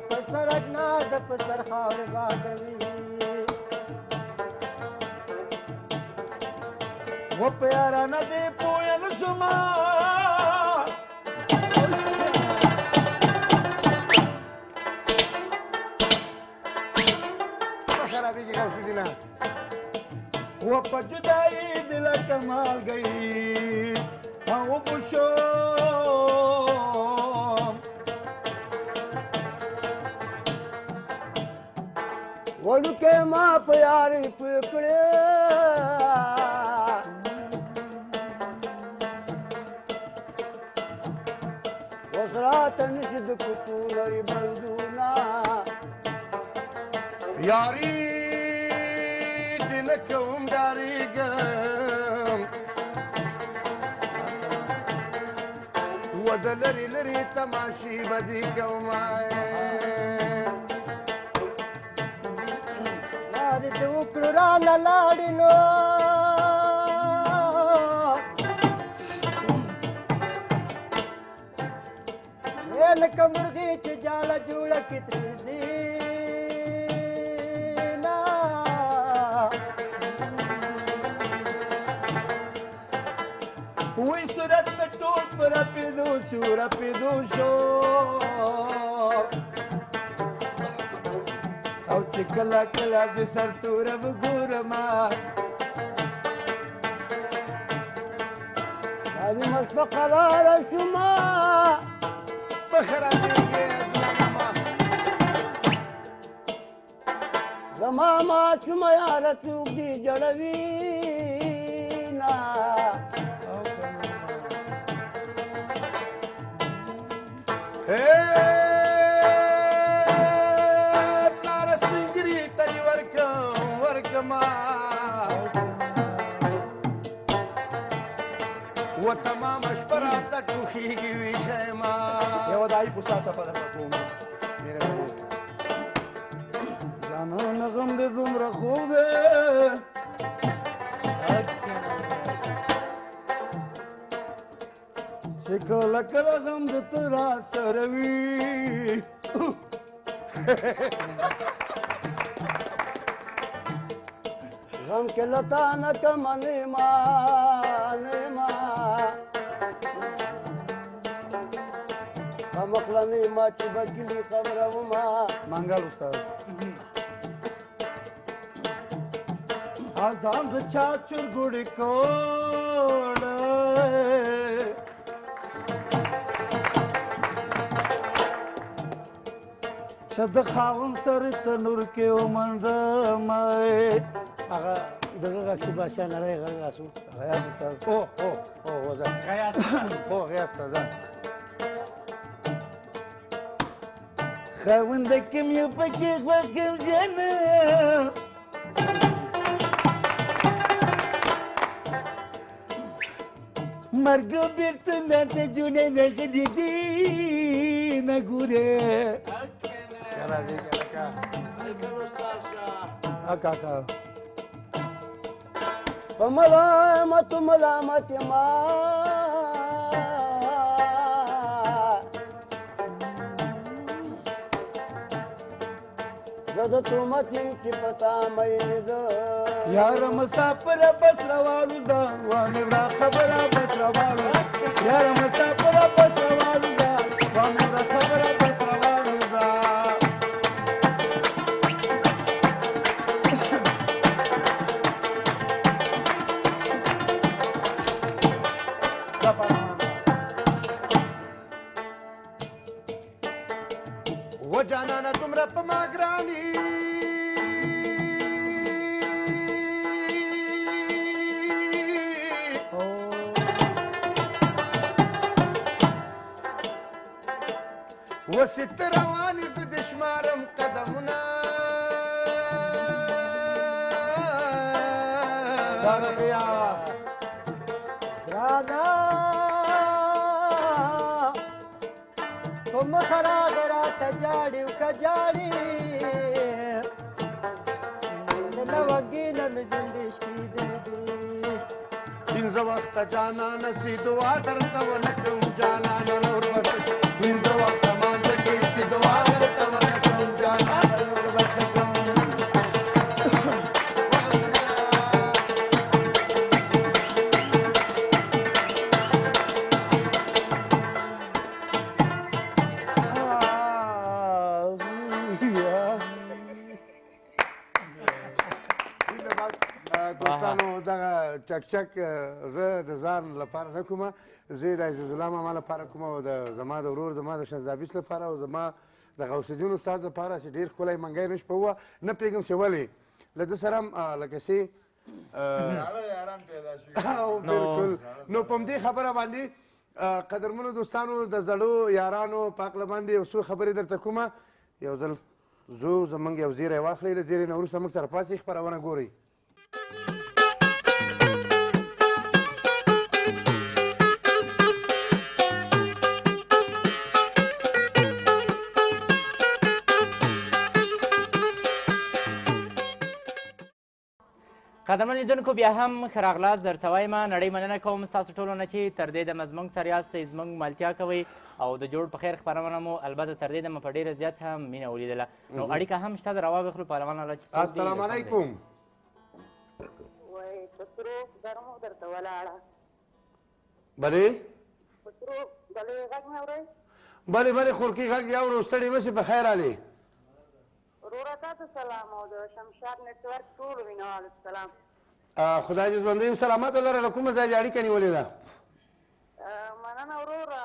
[SPEAKER 6] په سرک نه د په سر خاورې بادوي
[SPEAKER 7] و په یارانه دې پوه نه شومه
[SPEAKER 2] خرابېږي غوث الدینه
[SPEAKER 7] و په جدایي دې لکه مالګۍ او بوشوم
[SPEAKER 3] وړوکی ما په یارۍ پوه کړې اوس راته نشي د کوڅو لرې بندونه
[SPEAKER 2] یاري دې نه کوم ډارېږم و د لرې لرې تماشې به دې کومه
[SPEAKER 6] لارې دې وکړو رانه لاړې نو لکه مرغۍ چې جاله جوړه کړي ترې زینه
[SPEAKER 7] وی صورت مې ټول په رپېدو شو رپېدو شو او چې کله کله د سرتوره وګورمه
[SPEAKER 3] نیمه شپه قراره شومه
[SPEAKER 2] په خرابېږي ځوانمه
[SPEAKER 3] زما ماشومه یاره څوک دې جړوي نه
[SPEAKER 2] پلاره سپین ږیري ته دې ورکمه و تمامه شپه راته ټوخېږي ویښه یمه
[SPEAKER 4] یوه دایي پوساته په درته کوم
[SPEAKER 7] جانانه غم دې دومره خوږ دی چې کله کله غم د ته راسره وي
[SPEAKER 3] غم کې له تا نه کمه نیمه نیمه کمقله نیمه چې به کلي خبره ومه
[SPEAKER 4] منګل استاد
[SPEAKER 7] آزان د چا چرګوړې کوړی چې د خاوند سره تنور کې ومنډمه
[SPEAKER 2] هغه دغه غږ چې بادشاه نری غږ غاسو غیاث استاد او وزه غیاث استاد
[SPEAKER 7] خاوند کوم یو پکې غوږم جنه مرګ بیرته نه د جونې نغلي دي نه ګورې
[SPEAKER 2] خرابېږي اکا
[SPEAKER 3] په ملامت ملامت یما زه د تهمت یم چې په تا مین زه
[SPEAKER 7] یار مسافر بس روانو زه وامې وړه خبره بس روانو یار مسافر بس روانو زه وامې وړه خبره بس روانو زه
[SPEAKER 2] و جانانه دومره په ما ګرانې وسې ته روانې زه د شمارم قدمونه
[SPEAKER 6] ګرانه په مخه راغی راته جاړي و که جاړي د لونګې نه مې زنډې شکېدلې دي
[SPEAKER 2] پنځه وخته جانانه سي دعا درته ونه کوم جانانه نور به پنځه وخته مانځه کې سي دعا درته ونه کوم جانانه نور به څه کوم دوستانو دغه چکچک زه د ځان لپاره نه کومه زه د عزیز الله ماما لپاره کوم او زما د ورور زما د شنزابیس لپاره او زما د غوث الدین استاد لپاره چې ډېر ښکلی منګی نه شپه وه نه پوهېږم چې ولې له ده سره هم لکه چې بلکل نو په همدې خبره باندې قدرمنو دوستانو د زړو یارانو په هکله باندې یو څو خبرې درته کومه یو ځل زو زموږ یو زیری واخلئ له زیرۍ نه وروسته موږ سره پاسې خپرونه ګورئ
[SPEAKER 1] قدرمن لیدونکو بیا هم ښه راغلاست درته وایم نړۍ مننه کوم ستاسو ټولو نه چې تر دې دمه زموږ سره یاستئ زموږ ملتیا کوئ او د جوړ په خیر خپرونه مو البته تر دې دمه په ډېره زیات هم مینه ولیدله نو اړیکه هم شته د روا بخلو پهلوان الله چې
[SPEAKER 2] السلام علیکم
[SPEAKER 8] وای په سرو ګرمو درته ولاړه
[SPEAKER 2] بلې
[SPEAKER 8] په سرو بلې غږ مې اورئ
[SPEAKER 2] بلې بلې خورکي غږ یې اورو ستړې مه شي په خیر علي
[SPEAKER 8] وروره تا ته سلام او د شمشاد نیټورک ټولو مینوالو ته سلام
[SPEAKER 2] خدای دې ژوندی سلامته لره له کومه ځای دې اړیکه نیولې ده
[SPEAKER 8] مننه وروره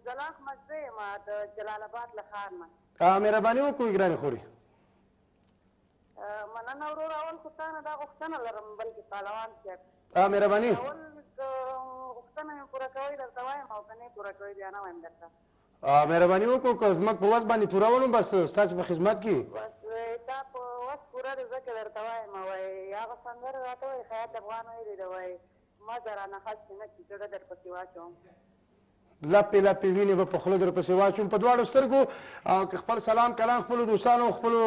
[SPEAKER 8] زلاخ مزده یم د جلال آباد له ښار نه
[SPEAKER 2] مهرباني وکړئ ګرانې خورې
[SPEAKER 8] مننه وروره اول خو تا نه دا غوښتنه لرم بلکې پهلوان صاحب
[SPEAKER 2] مهرباني
[SPEAKER 8] اول غوښتنه مې پوره کوئ درته وایم او که نه یې پوره کوئ بیا نه وایم درته
[SPEAKER 2] مهرباني وکړو که زموږ په وس باندې پوره ولم بس ستاسو په خدمت کې
[SPEAKER 8] بس تا په وس پوره دی ځکه درته وایم وایي هغه سندره راته وایي خیاط افغان ویلې ده وایي مه رانه خسې نه چې زړه درپسې واچوم
[SPEAKER 2] لپې لپې وینې به په خوله درپسې واچوم په دواړو سترګو که خپل سلام کلام خپلو دوستانو خپلو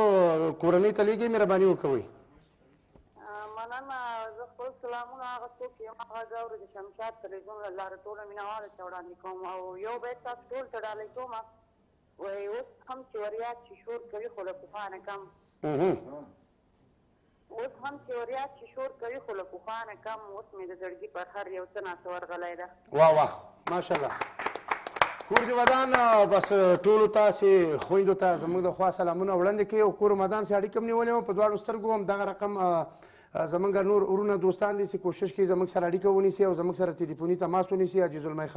[SPEAKER 2] کورنۍ ته لیږئ مهرباني وکوئ
[SPEAKER 8] مننه زه خپل سلامونه هغه څوک یم هغه اورو د شمشاد تلویزیون له لارې ټولو مینهوالو ته وړاندې کوم او یو بیت تاسو ټول ته ډالۍ کوم وایي اوس هم چې وریاد چې شور کوي خو له پخوا نه کم اوس هم چې وریاد چې شور کوي خو له پخوا نه کم اوس مې د زړګي پر هر یو څه ناڅه ورغلی ده
[SPEAKER 2] واه واه ماشاءالله کور دې ودان بس ټولو تاسې خویندو ته زموږ د خوا سلامونه وړاندې کوي او کور مدان سې اړیکه هم نیولې وم په دواړو سترګو هم دغه رقم زمونږ نور ورونه دوستان دي چې کوشش کوي زموږ سره اړیکه ونیسي او زموږ سره تلیفوني تماس ونیسي عزیز المی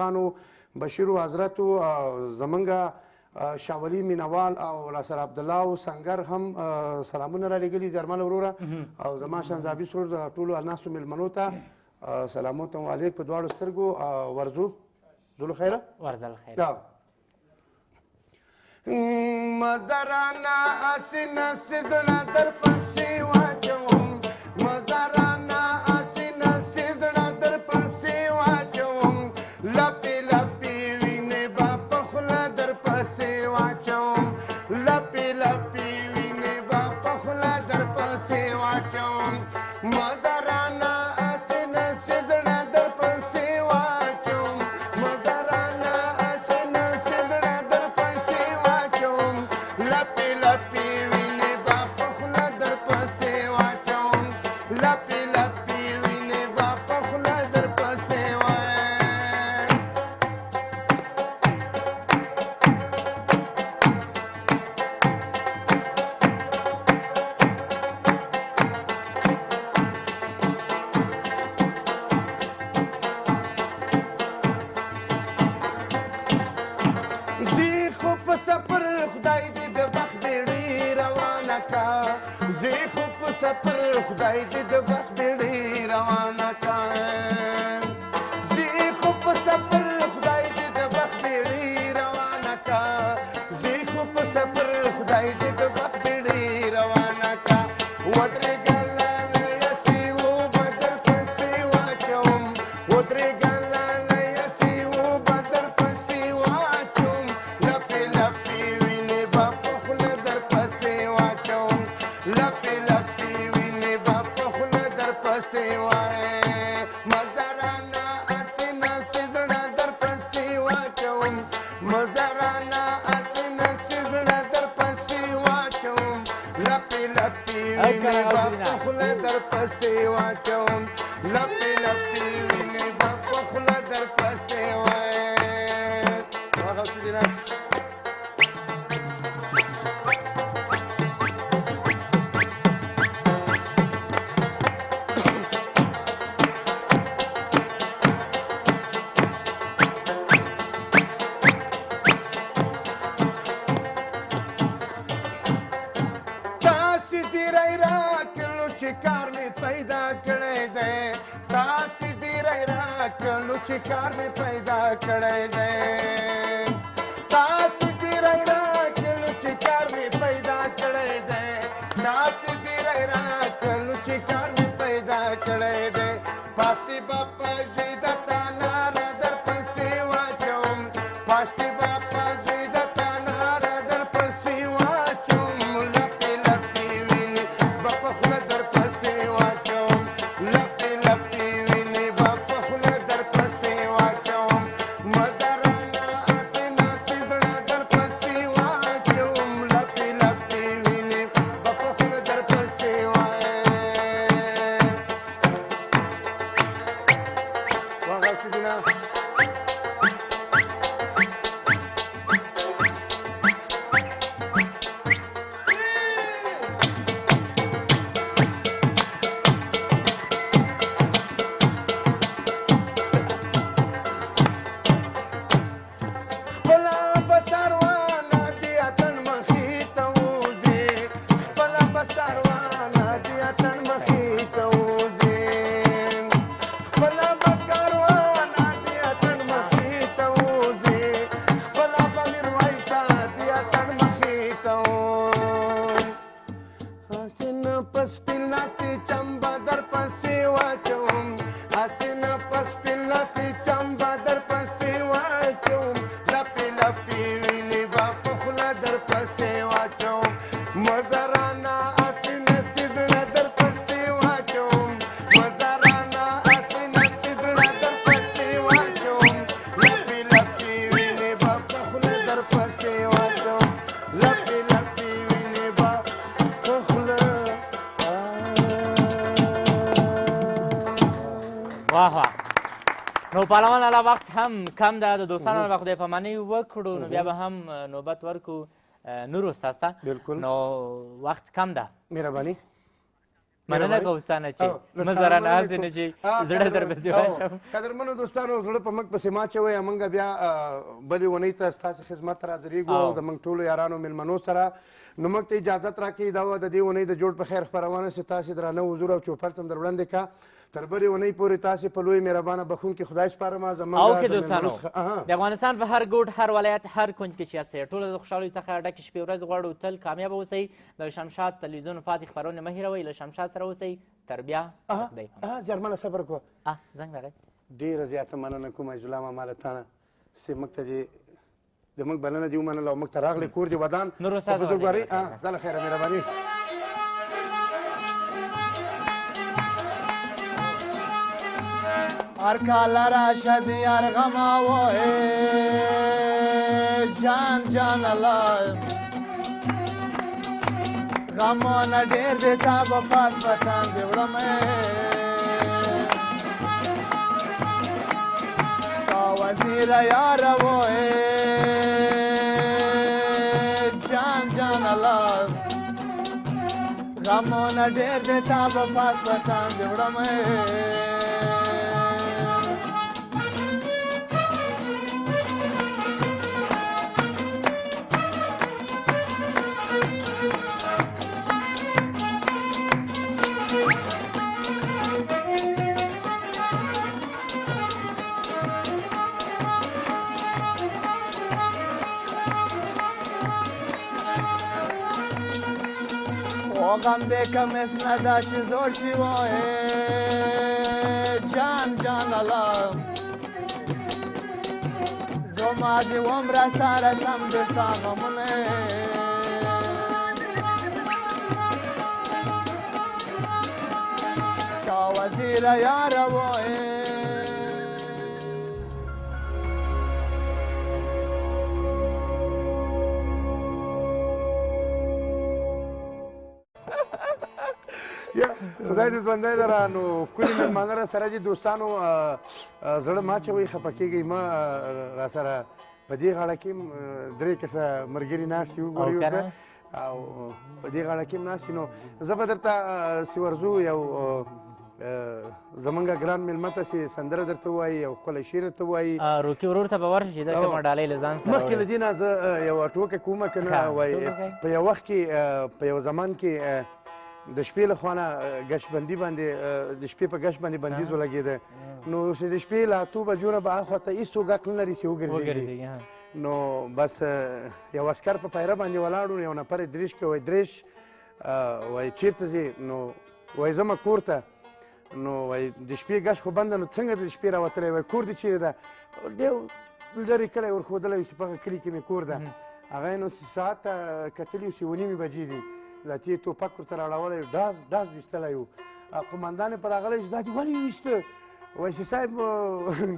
[SPEAKER 2] بشیرو حضرتو زمونږ شاولي مینوال او ناصر عبدالله او سنگر هم سلامونه را لېږلي زرمل وروره او زما شنزابیس ورور د ټولو ناستو مېلمنو ته سلامات و علیک په دواړو سترګو ورځو زلو خیره
[SPEAKER 1] ورزل خیر
[SPEAKER 2] مزرانه اسینه سزړه در پسې واچوم مزرانه اسینه سزړه در پسې واچوم لپې لپې وینې به په خوله در پسې واچوم لپې لپې وینې به په خوله در پسې واچوم مزرانه اسینه سزړه در پسې واچوم مزرانه اسینه سزړه در پسې واچوم لپې لپې وینې به په خوله در پسې واچوم لپې لپې وینې به په خوله در پسې وایم زی خو په سفر خدای دې د بخت بیړۍ روانه کا زی خو په سفر خدای دې د بخت بیړۍ روانه کا زی خو په سفر خدای دې د بخت بیړۍ روانه کا زی خو په سفر خدای دې د بخت بیړۍ روانه کا ودرېږه لاله یسې اوبه در پسې واچوم ودرېږه لاله یسې اوبه در پسې واچوم لپې واچوم مزرانه اسې نسې زړه در پسې واچوم لپې لپې وینې به په خوله در پسې واچوم لپې لپې وینې به په خوله در پسې چې کار مې پیدا کړی دی تاسې زیری راکړو چې کار مې پیدا کړی دی تاسې زیری راکړو چې کار مې پیدا کړی دی پاستې به په ژۍ د تناره در پسې واچوم پاستې به په ژۍ د تناره در پسې واچوم لپې لپې وینې به په خوله در پسې واچوم لپې لپې وینې به په خوله در پسې واچوم مزرانه اسې ناسې زړه در پسې واچوم لپې لپې وینې به په خوله در پسې نو پهلوان الله وخت هم کم ده د دوستانو به خدای پاماني وکړو نو بیا به هم نوبت ورکو نورو استاد ته نو وخت کم ده
[SPEAKER 9] مهرباني
[SPEAKER 2] مننه کوم ستانه چې مزره ناز نه چې زړه در پسې واچوم
[SPEAKER 9] قدرمنو دوستانو زړه په موږ پسې ماچوئ موږ بیا بلې اونۍ ته ستاسو خدمت ته حاضرېږو او د موږ ټولو یارانو میلمنو سره نو موږ ته اجازت راکړئ دا وه د دې اونۍ د جوړ په خیر خپرونه چې تاسې درانه حضور او چوپړ هم در وړاندې کا تر بلې اونۍ پورې تاسې په لوی مهربانه بخښونکي خدای سپارم زموږ
[SPEAKER 2] او که دوستانو د افغانستان په هر ګوټ هر ولایت هر کونج کې چې یاستئ ټوله د خوشحالۍ څخه ډکې شپې ورځ غواړو تل کامیابه اوسئ د شمشاد تلویزیون پاتې خپرونې مه هېروئ له شمشاد سره اوسئ تر بیا
[SPEAKER 9] جرمنه صبر کوه
[SPEAKER 2] زنګ راغی
[SPEAKER 9] ډېره زیاته مننه کوم عزالله ماما له تا نه چې موږ ته دې د موږ بلنه دې ومنله او موږ ته راغلی کور دې ودان بزرګوارۍ ځله خیره مهرباني
[SPEAKER 7] هر کاله راشد یار غماوه جان جان الله غمونه ډېر دی تا به پاس وطن دې وړمه تا وزیره یاره وه جان جان الله غمونه ډېر دی تا به پاس وطن دې وړمه غم دې کمیس نه دا چې زوړ شي وای جان جان الله زما دې عمره سره سم دې ستا غمونه تا وزیره یاره وای
[SPEAKER 9] خدای دې ژوندی لره. نو ښکلي مېلمانه را سره دي دوستانو، زړه مه اچوئ، خفه کېږئ مه. را سره په دې غاړه کې هم 3 کسه ملګري ناست دي، وګورئ ورته، او په دې غاړه کې هم ناست دي. نو زه به درته سورزو یو زمونږ ګران مېلمه ته چې سندره درته ووایي، یو ښکلی شعر درته ووایي.
[SPEAKER 1] روکي ورور ته به ورشو چې دا کومه ډالۍ له ځان سره
[SPEAKER 9] مخکې له دې نه زه یوه ټوکه کومه که نه، وایي په یو وخت کې په یو زمان کې د شپې له خوا نه ګشبندي باندې د شپې په ګشت باندې بندیز ولګېده. نو چې د شپې له 8 بجو نه به هاخوا ته هېڅ څوک حق نه لري چې وګرځېږي. نو بس یو عسکر په پیره باندې ولاړ و، یو نفر یې دریش که، وایي دریش وایي چېرته ځې؟ نو وایي ځمه کور ته. نو وایي د شپې ګشت خو بنده، نو څنګه د شپې راوتلی؟ وایي کور دې چېرې ده؟ ډېر لرې کلی ورښودلی چې په هغه کلي کې مې کور ده. هغه یې نو ساعت ته کتلي چې 9:30 بجې دي، ذاتي یې ټوپک ورته راړولی، ډاز ویستلی و. قمندان یې په راغلی چې دا دې ولې وویسته؟ وایي چې صاحب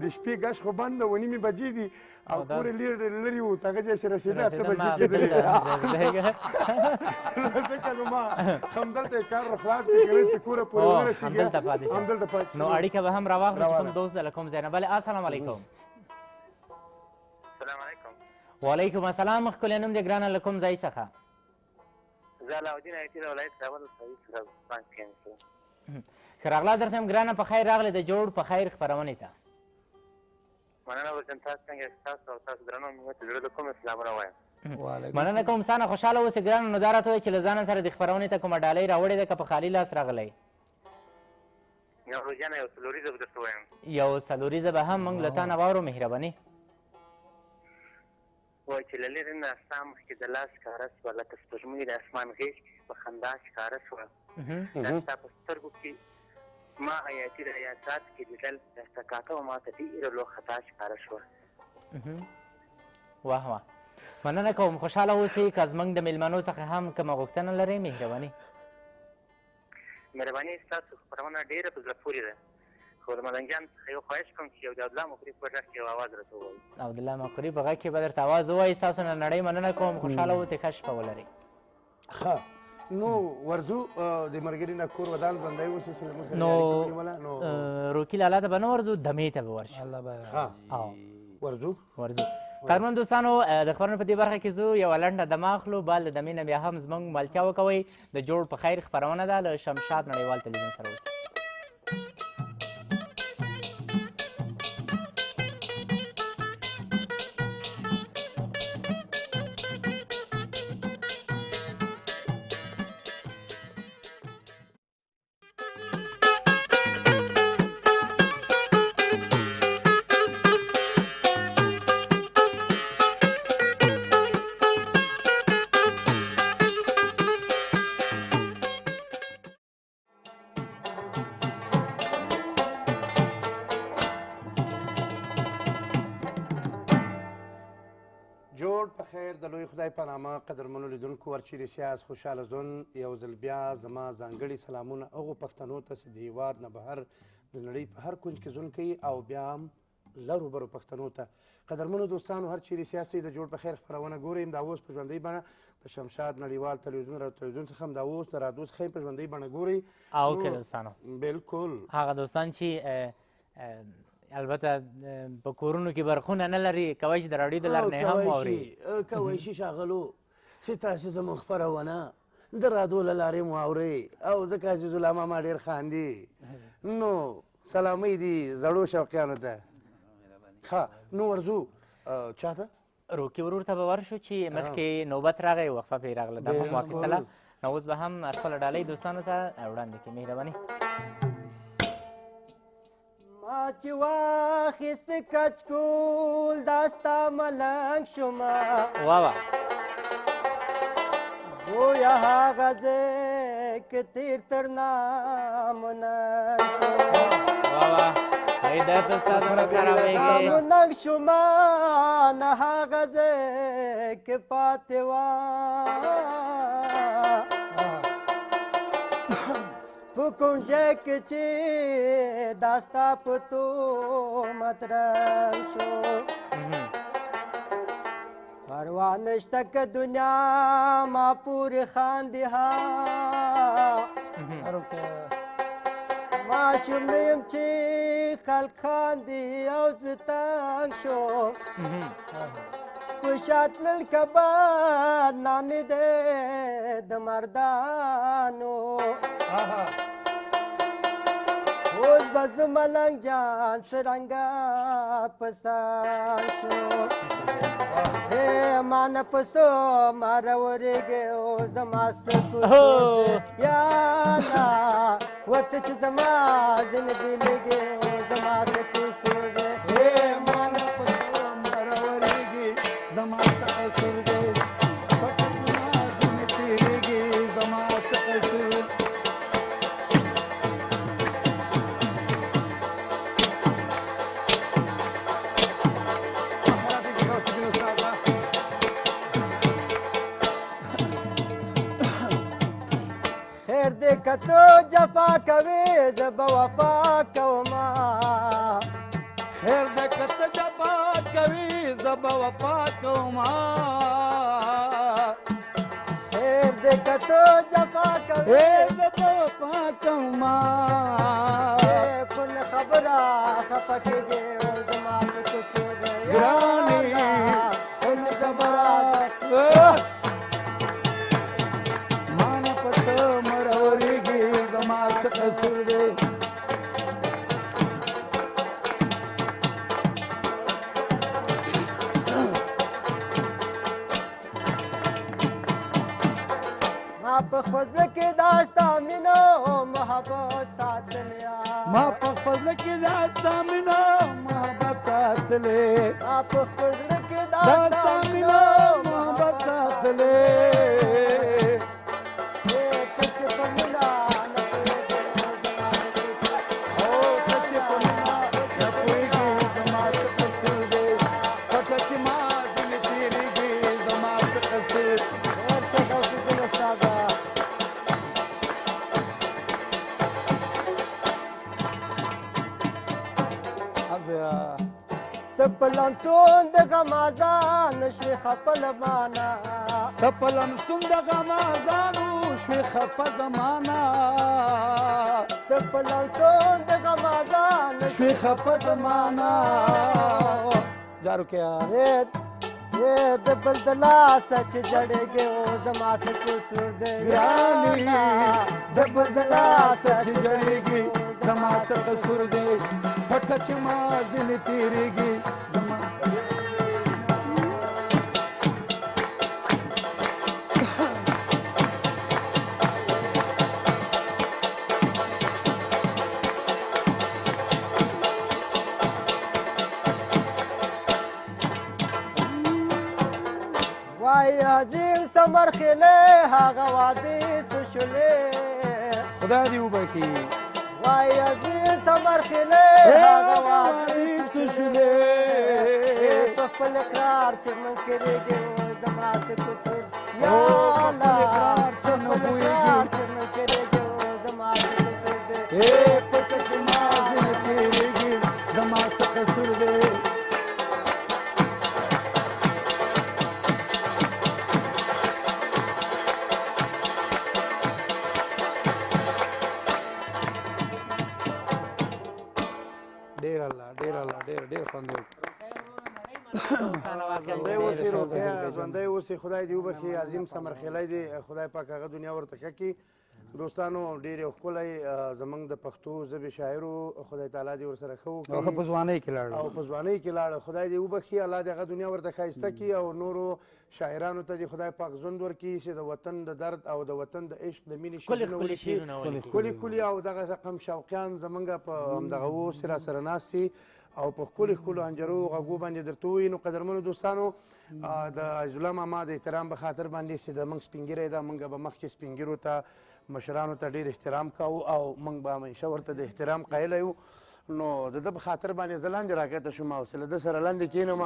[SPEAKER 9] د شپې ګشت خو بند ده، 9:30 بجې دي او کور یې لرې و، هغه ځای چې رسېده 8 بجې کېدلې. ځکه نو ما همدلته یې کار خلاص کړي، که نه چې کوره پورې ورسېږي همدلته پاتې شو.
[SPEAKER 1] نو اړیکه به هم راواخلو چې کوم دوست له کوم ځای نه. بلې السلام علیکم.
[SPEAKER 5] السلام علیکم.
[SPEAKER 1] وعلیکم السلام. ښکلی نوم دې ګرانه له کوم ځای څخه؟
[SPEAKER 5] زه علاالدین ایتي د ولایت کابل سعید څخه بانک کې یم.
[SPEAKER 1] ښه راغلا درته یم ګرانه، په خیر راغلې د جوړ په خیر خپرونې ته.
[SPEAKER 5] مننه وکړم. تاسو څنګه یاست؟ تاسو او تاسو درنو مېلمه ته زړه له کومې سلامونه وایم.
[SPEAKER 1] مننه کوم، ستا نه خوشحاله اوسې ګرانه. نو دا راته وایي چې له ځانه سره د خپرونې ته کومه ډالۍ راوړې ده که په خالي لاس راغلی؟
[SPEAKER 5] نوروز جانه یو څلوریزه به درته وایم.
[SPEAKER 1] یو څلوریزه به هم موږ له تا نه واورو، مهرباني.
[SPEAKER 5] وایي چې له لرې نه ستا مخکې د لاس ښکاره سوه، لکه سپوږمۍ د اسمان غېږ کې په خندا ښکاره سوه. دا ستا په سترګو کې ما حیاتي ریاضات کې لیدل، دا ستا کاکه و ما ته ډېره لو خطا ښکاره شوه.
[SPEAKER 1] واه واه، مننه کوم، خوشحاله اوسئ. که زموږ د مېلمنو څخه هم کومه غوښتنه لرئ، مهرباني.
[SPEAKER 5] مهرباني ستاسو خپرونه ډېره په زړه پورې ده، خو د ملنګیانو څخه یو خواهش کوم چې یو د عبدالله مقري په غږ کې یو اواز راته ووایي.
[SPEAKER 1] عبدالله مقري په غږ کې به درته اواز ووایي. ستاسو نه نړۍ مننه کوم، خوشحاله اوسئ، ښه شپه ولرئ.
[SPEAKER 9] ښه، نو ورځو د ملګري نه کور ودان بندی اوسې چې له موږ سره
[SPEAKER 1] نو
[SPEAKER 9] اړیکه ونیوله. نو
[SPEAKER 1] روکي لالا ته به نه ورځو، دمې ته به ورشو.
[SPEAKER 9] ورځو
[SPEAKER 1] قدرمن دوستانو، د خبرونو په دې برخه کې زه یوه لنډه دمه اخلو، بعد له دمې نه بیا هم زموږ ملتیا وکوئ. د جوړ په خیر خپرونه ده له شمشاد نړیوال تلویزیون سره اوسئ.
[SPEAKER 9] خدای په نامه قدرمنو لیدونکو، ورچیرې سیاست خوشحاله ژوند. یو ځل بیا زما ځانګړي سلامونه هغو پښتنو ته چې د هېواد نه بهر د نړۍ په هر کونج کې ژوند کوي، او بیا هم لرو برو پښتنو ته. قدرمنو دوستانو، هر چیرې سیاست د جوړ په خیر خپرونه ګورئ. دا اوس په ژوندۍ بڼه د شمشاد نړیوال تلویزیون څخه هم دا اوس د رادیو څخه په ژوندۍ بڼه ګورئ.
[SPEAKER 1] او که دوستانو،
[SPEAKER 9] بلکل
[SPEAKER 1] هغه دوستان چې البته په کورونو کې برخونه نه لري، کوی چې د راډیو د لارې نه هم واوري.
[SPEAKER 9] کوی شي ښاغلو چې تاسې زموږ خپرونه د راډیو له لارې مو اورئ، او ځکه عزیز الله ماما ډېر خاندي. نو سلامۍ دي زړو شوقیانو ته. ښه، نو ورځو چاته؟
[SPEAKER 1] روکي ورور ته به ورشو چې مخکې نوبت راغی، وقفه پرې راغله، دا هم واخیستله. نو اوس به هم خپله ډالۍ دوستانو ته وړاندې کړي، مهرباني.
[SPEAKER 6] ما چې واخیست کچکول دا ستا ملنګ شومه،
[SPEAKER 1] واه
[SPEAKER 6] گویا هغه ځای که تیر تر نامونه شو.
[SPEAKER 1] واه هدایت استاد خرابېږي.
[SPEAKER 6] ملنګ شومه نه هغه ځای که پاتې وه، په کوم ځای کې چې دا ستا په تهمت رنګ شو. پروا نشته که دنیا ما پورې خاندي ها، ماشوم نه یم چې خلک خاندي او زه تنګ شوم په شا تلل کباد نامې دی د مردانو اوس به زه ملنګ جان څرنګه پسان شوم ما نه پسو ما راورېږې او زما څه قصور دی یاده ورته چې زما ځینې بېلېږې او زما څه قصور دی
[SPEAKER 3] ما نه پسو ما راورېږې زما څه قصور دی پټه زما ځینې تېرېږې زما څه قصور
[SPEAKER 6] خیر دې که ته جفا کوې زه به وفا کومه
[SPEAKER 3] خیر دې که ته جفا کوې زه به وفا کومه
[SPEAKER 6] خیر دې که ته جفا کوې
[SPEAKER 3] زه به وفا کومه
[SPEAKER 6] په نه خبره خفه کېږې او زما څه قصور دی
[SPEAKER 3] ګرانې
[SPEAKER 6] په نه خبره
[SPEAKER 3] ما نه پسه مه راورېږې زما څه قصور دی
[SPEAKER 6] ما په خوځه کې دا ستا مینه او محبت ساتلیا
[SPEAKER 3] ما په خوځه کې دا ستا مینه محبت ساتلې
[SPEAKER 6] ما په خوځه کې دا
[SPEAKER 3] ستا مینه محبت ساتلې
[SPEAKER 6] ته چې په مینه نه
[SPEAKER 3] پوهېږې زما څه قصور دی پټه چې ما ځینې تېرېږې زما څه قصور
[SPEAKER 6] ته په لمسون د غمازان شوې خفه له مانه
[SPEAKER 3] ته په لمسون د غمازانو شوې خفه زمانه
[SPEAKER 6] ته په لمسون د غمازان
[SPEAKER 3] شوې خفه زمانه جارو کیا
[SPEAKER 6] د بل د لاسه چې جړېږې او زما څه قصور دی
[SPEAKER 3] ګرانې د بل د لاسه چې جړېږې زما څه قصور دی پټه چې ما ځینې تېرېږې زما
[SPEAKER 6] وای عظیم ثمر خیلې هغه وادي څه شولې
[SPEAKER 3] خدای دې وبخي
[SPEAKER 6] وای عظیم ثمر خیلې هغه وادي څه شولې په خپل اقرار چې من کېږي او زما څه قصور یا الله په خپل اقرار چې من کېږي او زما څه قصور دی
[SPEAKER 3] پټه چې ما ځینې تېرېږې زما څه قصور دی ډېر خوند
[SPEAKER 9] ژوندی اوسې خدای دې وبخي عظیم ثمرخیلی دی خدای پاک هغه دنیا ورته ښه کړي دوستانو ډېر یو ښکلی زموږ د پښتو ژبې شاعر و خدای تعالی دې ورسره ښه وکړي
[SPEAKER 3] او په ځوانۍ کې لاړ
[SPEAKER 9] او په ځوانۍ کې لاړ خدای دې وبخي الله دې هغه دنیا ورته ښایسته کړي او نورو شاعرانو ته دې خدای پاک ژوند ورکړي چې د وطن د درد او د وطن د عشق د مینې شعرونه ولیکي ښکلي ښکلي او دغه رقم شوقیان زموږ په همدغه اوس راسره ناست دي او په ښکلو ښکلو انجرو غږو باندې درته ووایي نو قدرمنو دوستانو د عزالله ماما د احترام په خاطر باندې چې د موږ سپین ږیری ده موږ به مخکې سپین ږیرو ته مشرانو ته ډېر احترام کوو او موږ به همیشه ورته د احترام قایله یو نو د ده په خاطر باندې زه لاندې راکښته شوم او له ده سره لاندې کښېنم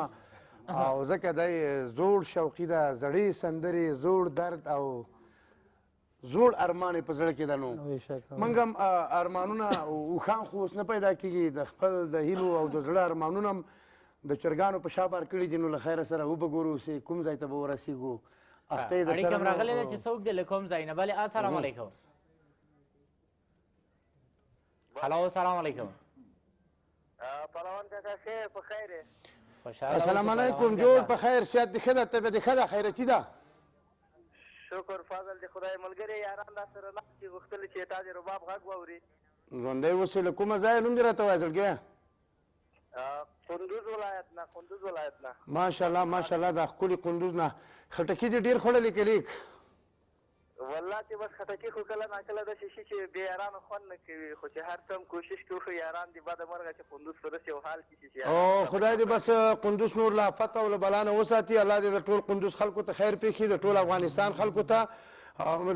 [SPEAKER 9] او ځکه دی زوړ شوقي ده زړې سندرې زوړ درد او زوړ ارمان په زړه کې ده نو موږ هم ارمانونه اوښان خو اوس نه پیدا کېږي د خپل د هیلو او د زړه ارمانونه هم د چرګانو په شا بار کړي دي نو له خیره سره وبګورو چې کوم ځای ته به ورسېږو
[SPEAKER 1] اړیکه هم راغلی ده چې څوک دی له کوم ځای نه بلې السلام علیکم هلو سلام علیکم.
[SPEAKER 5] پهلوان کاکا خیر په خیر یې؟
[SPEAKER 2] السلام علیکم. جوړ په خیر، صحت دې ښه ده، طبیعت دې ښه ده، خیرتي ده؟
[SPEAKER 5] شکر فضل دې خدای. ملګري یاران را سره ناست دي، غوښتل چې تا د رباب غږ واوري.
[SPEAKER 2] ژوندی اوسې. له کومه ځایه نوم دې راته وایه زړګیه؟
[SPEAKER 5] کندوز ولایت نه. کندوز ولایت نه.
[SPEAKER 2] ماشاءالله ماشاءالله، دا ښکلي کندوز نه. خټکي دې ډېر خوړلې که لیک؟
[SPEAKER 5] والله چې بس خټکي خو کله ناکله داسې شي چې بې یارانو خوند نه کوي، خو چې هر څه هم کوشش کوو یاران دې بده مرغه چې کندوز په داسې یو حال کې شي چې
[SPEAKER 2] او خدای دې بس کندوز نور له آفت او له بلا نه وساتي. الله دې د ټول کندوز خلکو ته خیر پېښي، د ټول افغانستان خلکو ته.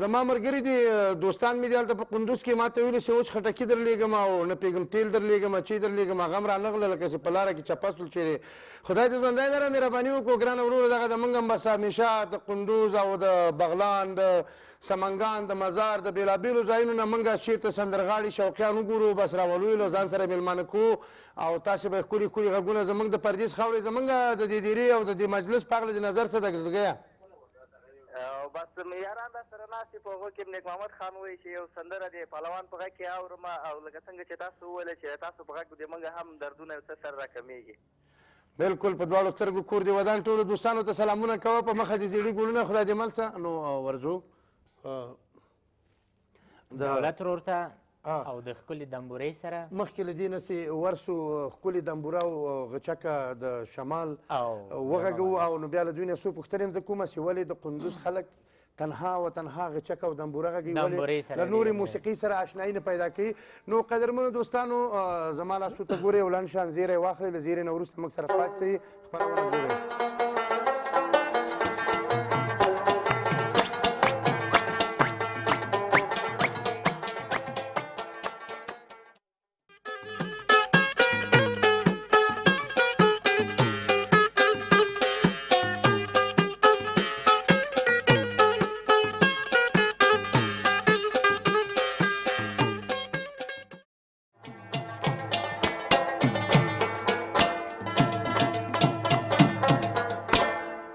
[SPEAKER 2] د ما ملګري دي دوستان مې دي هلته په کندوز کې ما ته ویلي چې اوس خټکي درلېږم او نه پوهېږم تیل درلېږم چی درلېږم، هغه هم رانغله لکه چې په لاره کې چپه سول چې خدای دې ژوندی لره مهرباني وکړو ګرانه وروره. دغه د موږ هم بس همیشه د کندوز او د بغلان د سمنګان د مزار د بېلابېلو ځایونو نه موږ چېرته سندرغاړي شوقیان وګورو، بس راولویو له ځان سره مېلمانه کوو او تاسې به ښکلي ښکلي غږونه زموږ د پردیس خاورې زموږ د دې دیرې او د دې مجلس په هکله د نظر څه ده زړګیه؟
[SPEAKER 5] او بس یاران را سره ناست دي، په هغو کې نیک محمد خان وایي چې یو سندره د پهلوان په غږ کې اورم، او لکه څنګه چې تاسو وویله چې تاسو په غږ د موږ هم دردونه یو څه سر راکمیږي.
[SPEAKER 2] بلکل په دواړو سترګو کور دې ودان. ټولو دوستانو ته سلامونه کوه په مخه دې زیړي ګلونه، خدای دې مل څه. نو ورځو
[SPEAKER 1] دولت ورور ته او د ښکلي دمبورې سره
[SPEAKER 2] مخکې له دې نه چې ورسو ښکلي دمبوره او غچکه د شمال وغږوو او نو بیا له دوی نه څو پوښتنې هم زه کومه چې ولې د کندوز خلک تنها و تنها غچکه او دمبوره غږوي، ولې له نورې موسیقۍ سره اشنایي نه پیدا کوي. نو قدرمنو دوستانو زما لاسو ته ګورئ او لنډ شان زیری واخلئ، له زیرۍ نه وروسته موږ سره پاتې شئ، خپرونه ګورئ.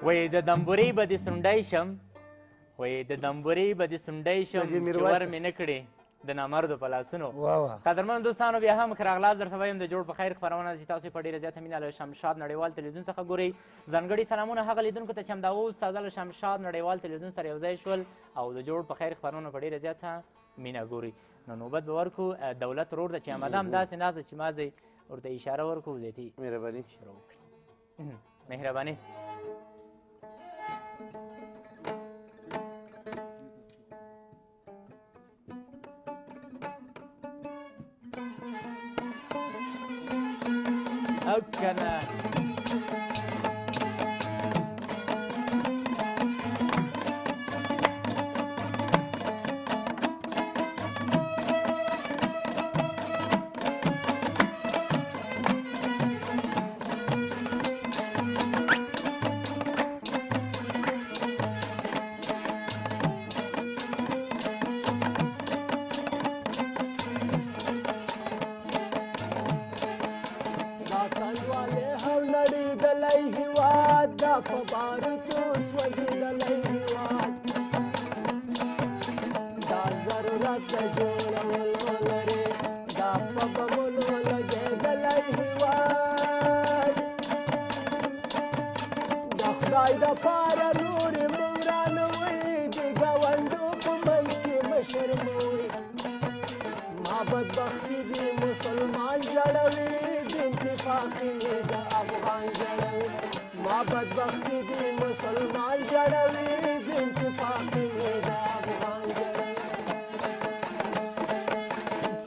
[SPEAKER 1] وایي د دمبورې به دې سونډی شم، وایي د دمبورې به دې سونډی شم چې ور مې نه کړې د نامردو په لاسونو. قدرمنو دوستانو بیا هم ښه راغلاست درته وایم د جوړ په خیر خپرونه چې تاسو په ډېره زیاته مینه له شمشاد نړیوال تلویزیون څخه ګورئ. ځانګړي سلامونه هغه لیدونکو ته چې همدا اوس تازه له شمشاد نړیوال تلویزیون سره یو ځای شول او د جوړ په خیر خپرونه په ډېره زیاته مینه ګوري. نو نوبت به ورکړو دولت ورور ته چې همدا هم داسې ناست ده چې ما ځئ ورته اشاره ورکړو زیاتي
[SPEAKER 2] مهرباني
[SPEAKER 1] شروع وکړي. مهرباني. او کنه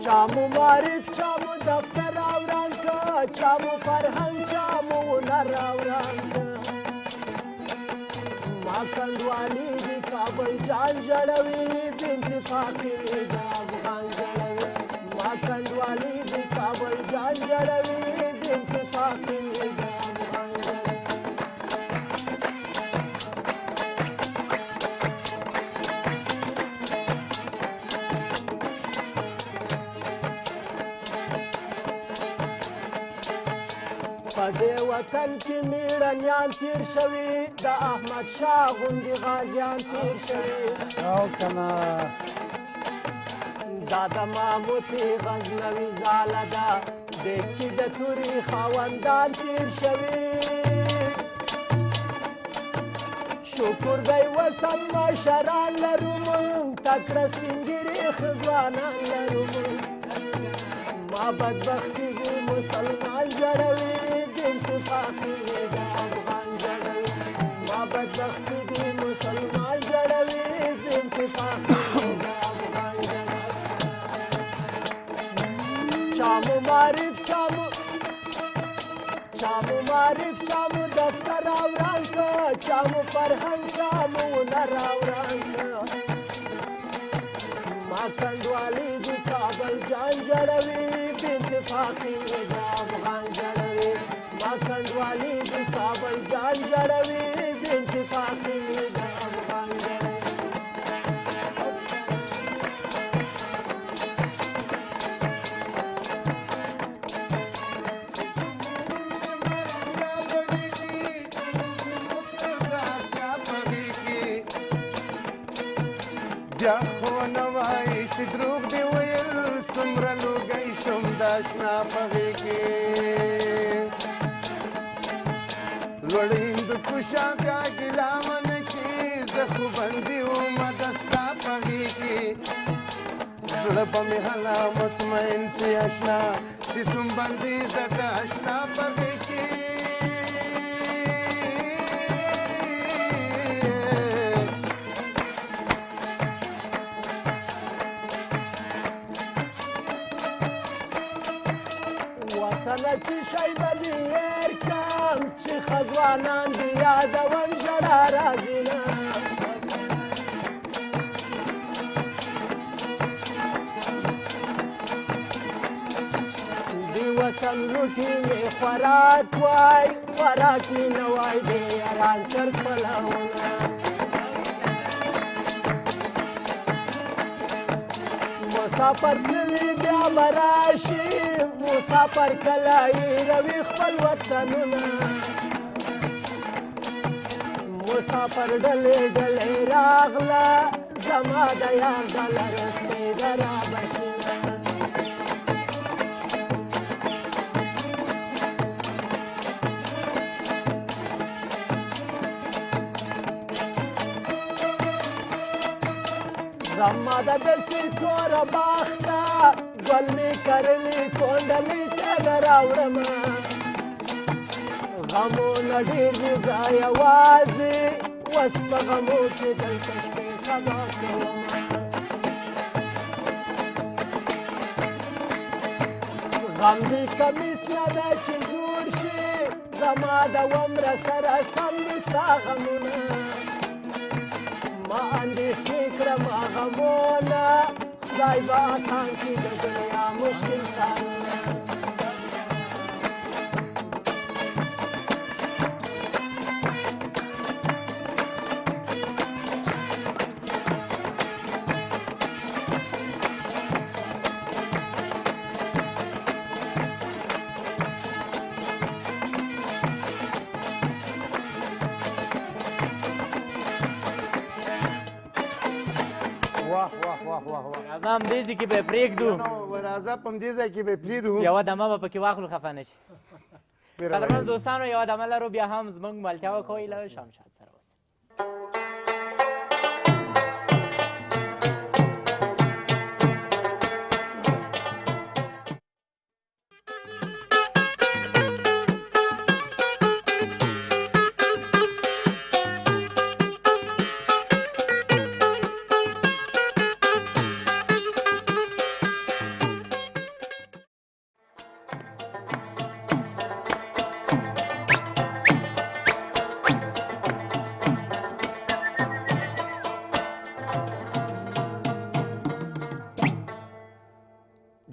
[SPEAKER 7] چامو معرف چامو دفتر آوران که چامو فرهنگ چامو هنر آوران که ما کندوالی دی کابل جان جړوي بنت فاطمه د افغان جړوي ما کندوالی دی کابل جان جړوي بنت فاطمه د افغان پدې وطن کې میړنیان تیر شوي د احمد شاه غوندې غازیان تیر شوي
[SPEAKER 3] او کنه
[SPEAKER 7] دا د ماموتې غزنوي ځاله ده بیک چې د تورې خاوندان تېر شوي شکر دی وسم مشران لرو مونږ تکړه سپین ږیرې ښه ځوانان لرو مونږ ما بدبختي دي مسلمان جوړوي د اتفاقي د افغان جوړوي ما بدبختي دي مسلمان جوړوي د اتفاقي د افغان جوړوي چامو معرف چامو دفتر راوران که چامو فرهنګ چامو هنر راوران که ما کنډوالي د کابل جان جوړوي د اتفاقي د افغان جوړوي ما کنډوالي د کابل جان جوړوي د اتفاقي د افغان جوړوي
[SPEAKER 9] بیا خو نه وایي چې دروغ دې ویل څومره لوګی شوم د اشنا په غېږ کې لوړ هندوکشه بیا ګیله ونه کړي زه خو بندي ومه د ستا په غېږ کې زړه به مې هله مطمئن سي اشنا چې سوم بندي زه د اشنا په غېږ کې
[SPEAKER 7] وطنه چې شی به دې هېر کړم چې ښه ځوانان دې یادوم ژړا راځي نه د وطن لوټي مې خوراک وای خوراک مې نه وای د یاران تر پلونه مسافر تللی بیا به راشي مسافر کله هېروي خپل وطنونه مسافر ډلې ډلې راغله زما د یار ډله رسېده رابشینه زما د دسې توره باخته ګل مې کرلي کونډلې ته به راوړمه غمونه ډېر دي زه یوازې اوس په غمو کې دلته شپې سبا کومه غم دې کمیس نه ده چې جوړ شي زما د عمره سره سم دي ستا غمونه ما اندېښنې کړم غمونه خدای به اسان کړي د دنیا مشکل کارونه
[SPEAKER 1] راځه همدې ځای کې به یې پرېږدو
[SPEAKER 9] راځه په همدې ځای کې به یې پرېږدو
[SPEAKER 1] یوه دمه به پکې واخلو خفه نه شي قدرمنو دوستانو یوه دمه لرو بیا هم زموږ ملتیا وکوئ له شامشاد سره اوسئ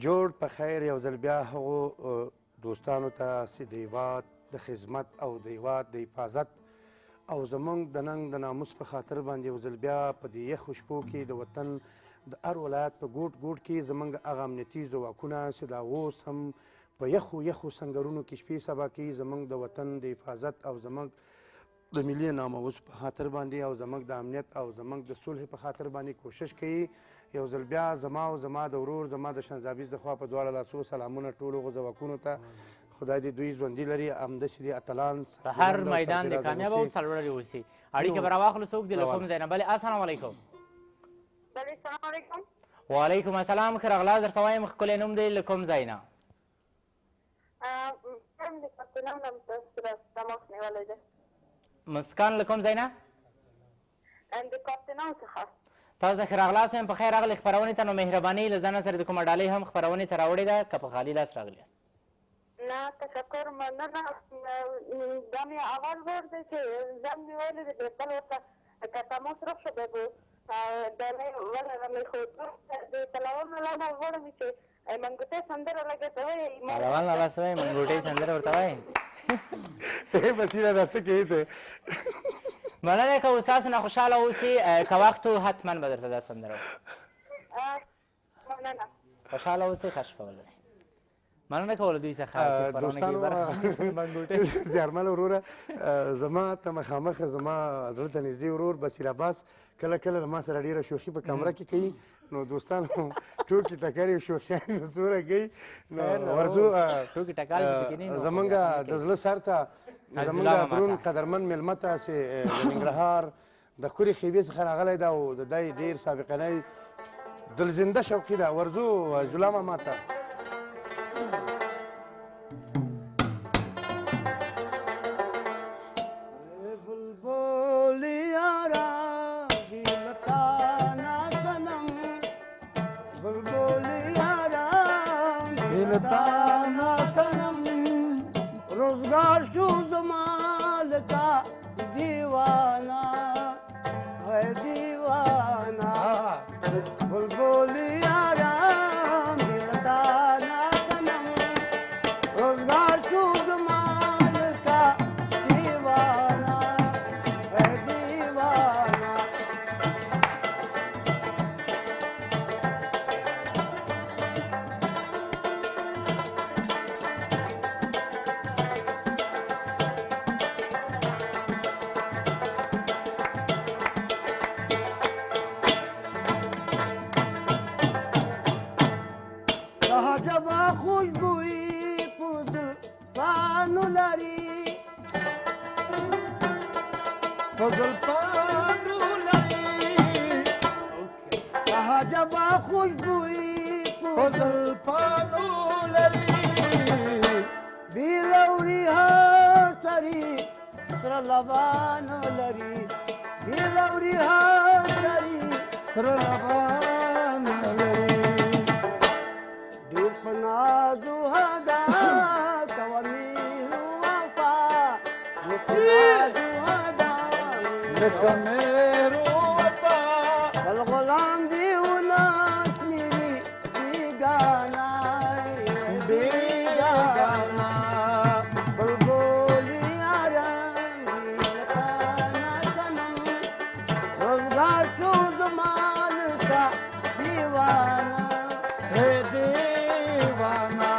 [SPEAKER 9] جوړ په خیر یو ځل بیا هغو دوستانو ته چې د هېواد د خدمت او د هېواد د حفاظت او زموږ د ننګ د ناموس په خاطر باندې یو ځل بیا په دې یخو شپو کې د وطن د هر ولایت په ګوټ ګوټ کې زموږ هغه امنیتي ځواکونه چې د هغو اوس هم په یخو سنګرونو کې شپې سبا کوي زموږ د وطن د حفاظت او زموږ د ملي ناموس په خاطر باندې او زموږ د امنیت او زموږ د صلح په خاطر باندې کوشش کوي
[SPEAKER 2] یو ځل بیا زما او زما د ورور زما د شنزابیز د خوا په دواړه لاسو سلامونه ټولو هغو ځواکونو ته خدای دې دوی ژوندي لري همداسې دې اتلان
[SPEAKER 1] په هر میدان د کامیاب او سرلوړي اوسي اړیکه به راواخلو څوک دې له کوم ځای نه بلې السلام علیکم
[SPEAKER 8] السلام علیکم
[SPEAKER 1] وعلیکم السلام ښه راغلاست درته وایم ښکلی نوم دی له کوم ځای نه مسکان له کوم ځای نه تاسو ښه راغلاست وایم په خیر راغلې خپرونې ته نو مهرباني له ځانه سره د کومه ډالۍ هم خپرونې ته راوړې ده که په خالي لاس راغلي یاست
[SPEAKER 8] نه تشکر مننه دا مې اول ځل دی چې زنګ مې ویلی دی بېرته ورته که تماس روغ شده بود ډالۍ ولره مې ښود د تلاول لاله غواړم چې منګوټۍ سندره لګه ته وایي
[SPEAKER 1] تلاول لاله څه وایي منګوټۍ سندره ورته وایي
[SPEAKER 2] بصیره دا څه کوي ته
[SPEAKER 1] مننه که ستاسو نه خوشحاله اوسي که وخت و حتما به درته دا سندره
[SPEAKER 8] مننه
[SPEAKER 2] خوشحاله اوسئ ښه شپه ولرئ.
[SPEAKER 1] مننه کوله دوی څخه چې پرونه کې برخه
[SPEAKER 2] زیارمل وروره زما ته مخامخ زما زړه ته نږدې ورور بصیر عباس کله کله له ما سره ډېره شوخي په کمره کې کوي نو دوستان ټوکې ټکرې شوخیانې سوره کوي نو ورځو زمونږ د زړه سر ته زمونږ درون قدرمن مېلمه ته چې د ننګرهار د ښکلې خیبې څخه راغلی ده او د دی ډېر سابقنی دلزنده شوقي ده ورځو جلا ماما ته
[SPEAKER 3] روزگار شو زمال کا دیوانا ہے دیوانا بلبلی آرام دلتا نا سنم روزگار شو زمال کا دیوانا ہے دیوانا جبا خوشبوئی پوز پانو لری پوزل پانو لری کہا جبا خوشبوئی پوزل پانو لری بیلوری ہر سری سر لبان لری بیلوری ہر سری سر لبان لری نازو هدا کومیرو وفا نازو هدا کومیرو وفا الغلام دیونا میری بیگانا بیگانا بلبلی آرام لکانا سنم روزگار چو زمان کا دیوانا ہے دیوانا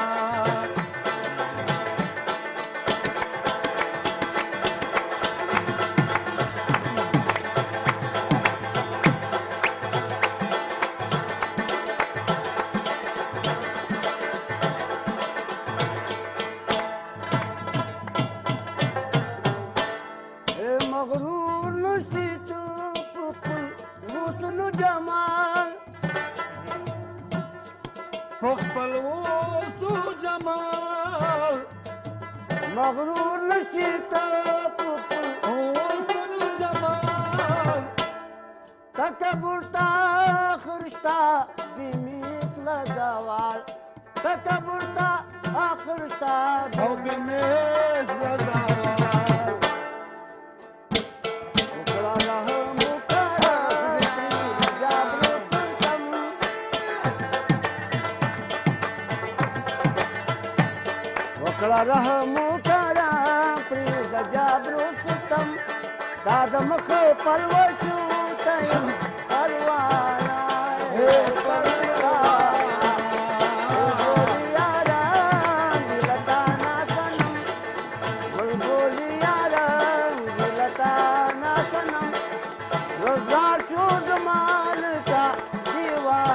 [SPEAKER 3] مغرور نشیت پخل حسن جمال پخل حسن جمال مغرور نشیت پخل حسن جمال تکبرتا خرشتا بمثل زوال تکبرتا خرشتا بمثل زوال وکړه رحم وکړه پرېږده جابرو ستم ستا د مخه پلوشو ته یم پروانا بلبلي یاران دې له تا نه صنم بلبلي یاران دې له تا نه صنم روزګار شو زما لکه دیوان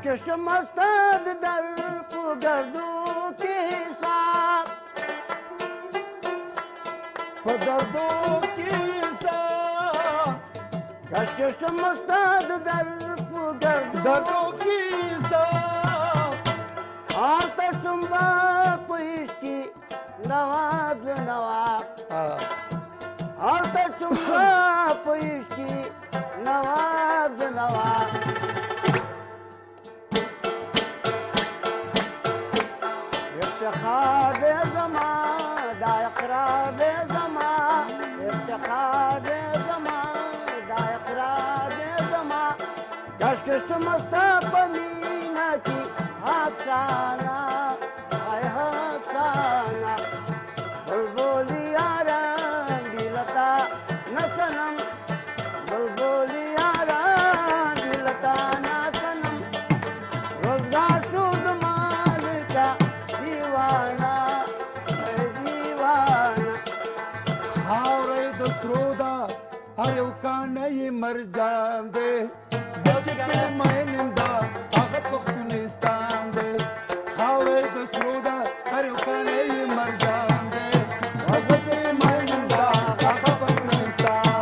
[SPEAKER 3] کشکش مستد در کو گردو کې حساب
[SPEAKER 7] په دردو کې حساب
[SPEAKER 3] کشکش مستد در کو
[SPEAKER 7] دردو کې حساب
[SPEAKER 3] آرتا شمبا پویش کی نواز نواب آرتا شمبا پویش کی نواز نواب افتخار زمان دا اقرار زمان افتخار زمان دا اقرار زمان کشکش مستا پمینا کی حافظانا ای حافظانا بلبلی یاران دیلتا نسنم بلبلی یاران دیلتا نسنم روزگار شد مالکا دیوانا ای دیوانا
[SPEAKER 7] خاورې د سرو ده هر یو کاڼی یې مرجان دی زه چې پرې مین یم دا هغه پښتونستان دی خاورې د سرو ده هر یو کاڼی یې مرجان دی زه پرې مین یم دا هغه پښتونستان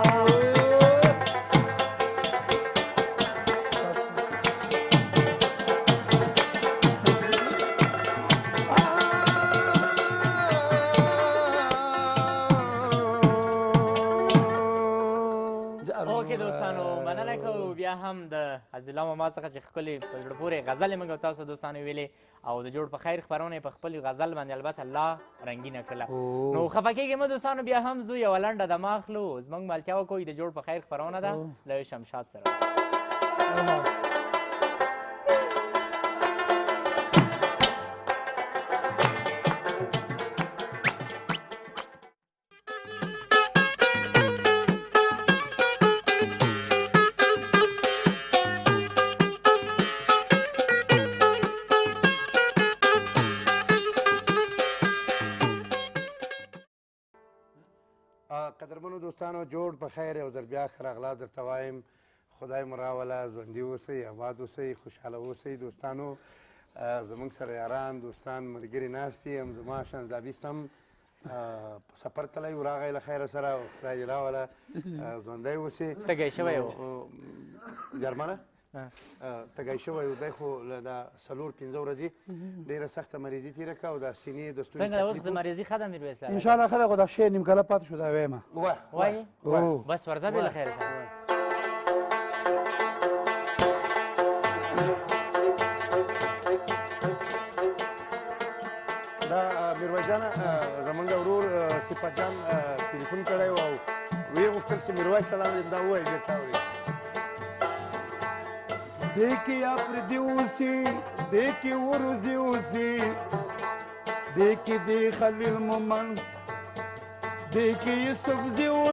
[SPEAKER 1] اوکې دوستانو مننه کوو بیا هم د عزیزالله ماما څخه چې ښکلې په زړه پورې غزل یې موږ او تاسو دوستانو ویلې او د جوړ په خیر خپرونه یې په خپل غزل باندې البته الله رنګینه کړله نو خفه کېږئ مه دوستانو بیا هم ځو یوه لنډه دمه اخلو زموږ ملتیا وکوئ د جوړ په خیر خپرونه ده له شمشاد سره
[SPEAKER 2] قدرمنو دوستانو جوړ په خیر یو ځل بیا ښه راغلاست درته وایم خدای مو راوله ژوندي اوسئ آباد اوسئ خوشحاله اوسئ دوستانو زموږ سره یاران دوستان ملګري ناست دي هم زما شهنزابیست هم په سفر تللی و راغی له خیره سره خدای دې راوله ژوندی اوسې
[SPEAKER 1] تږی شوی و
[SPEAKER 2] جرمنه تږی شوی و دی خو دا 4-5 ورځې ډېره سخته مریضي تېره کړه او دا سینې د ستوني
[SPEAKER 1] څنګه اوس د مریضي ښه ده میرویس لالا
[SPEAKER 4] انشاءالله ښه ده خو دا شی نیم کاله پاتې شو دا وایم
[SPEAKER 1] وایې بس ورځه بې له خیره سره
[SPEAKER 2] دا میرویس جانه زمونږ ورور صفت جان تلیفون کړی و او ویې غوښتل چې میرویس سلام دا ووایي بېرته اوري
[SPEAKER 7] دیکی اپردی اوسی دیکی ورزی اوسی دیکی دی خلیل مومن دیکی سبزی اوسی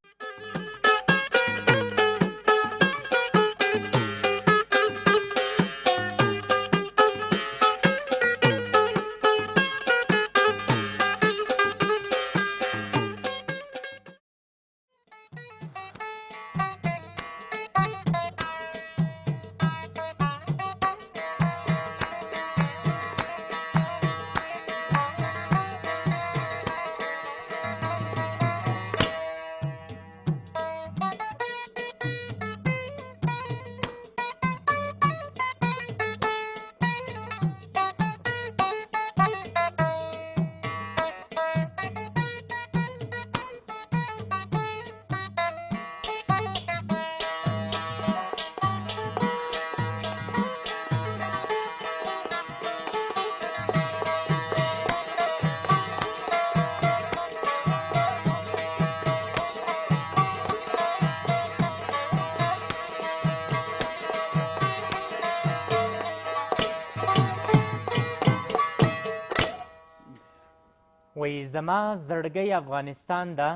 [SPEAKER 1] وایي زما زړګی افغانستان ده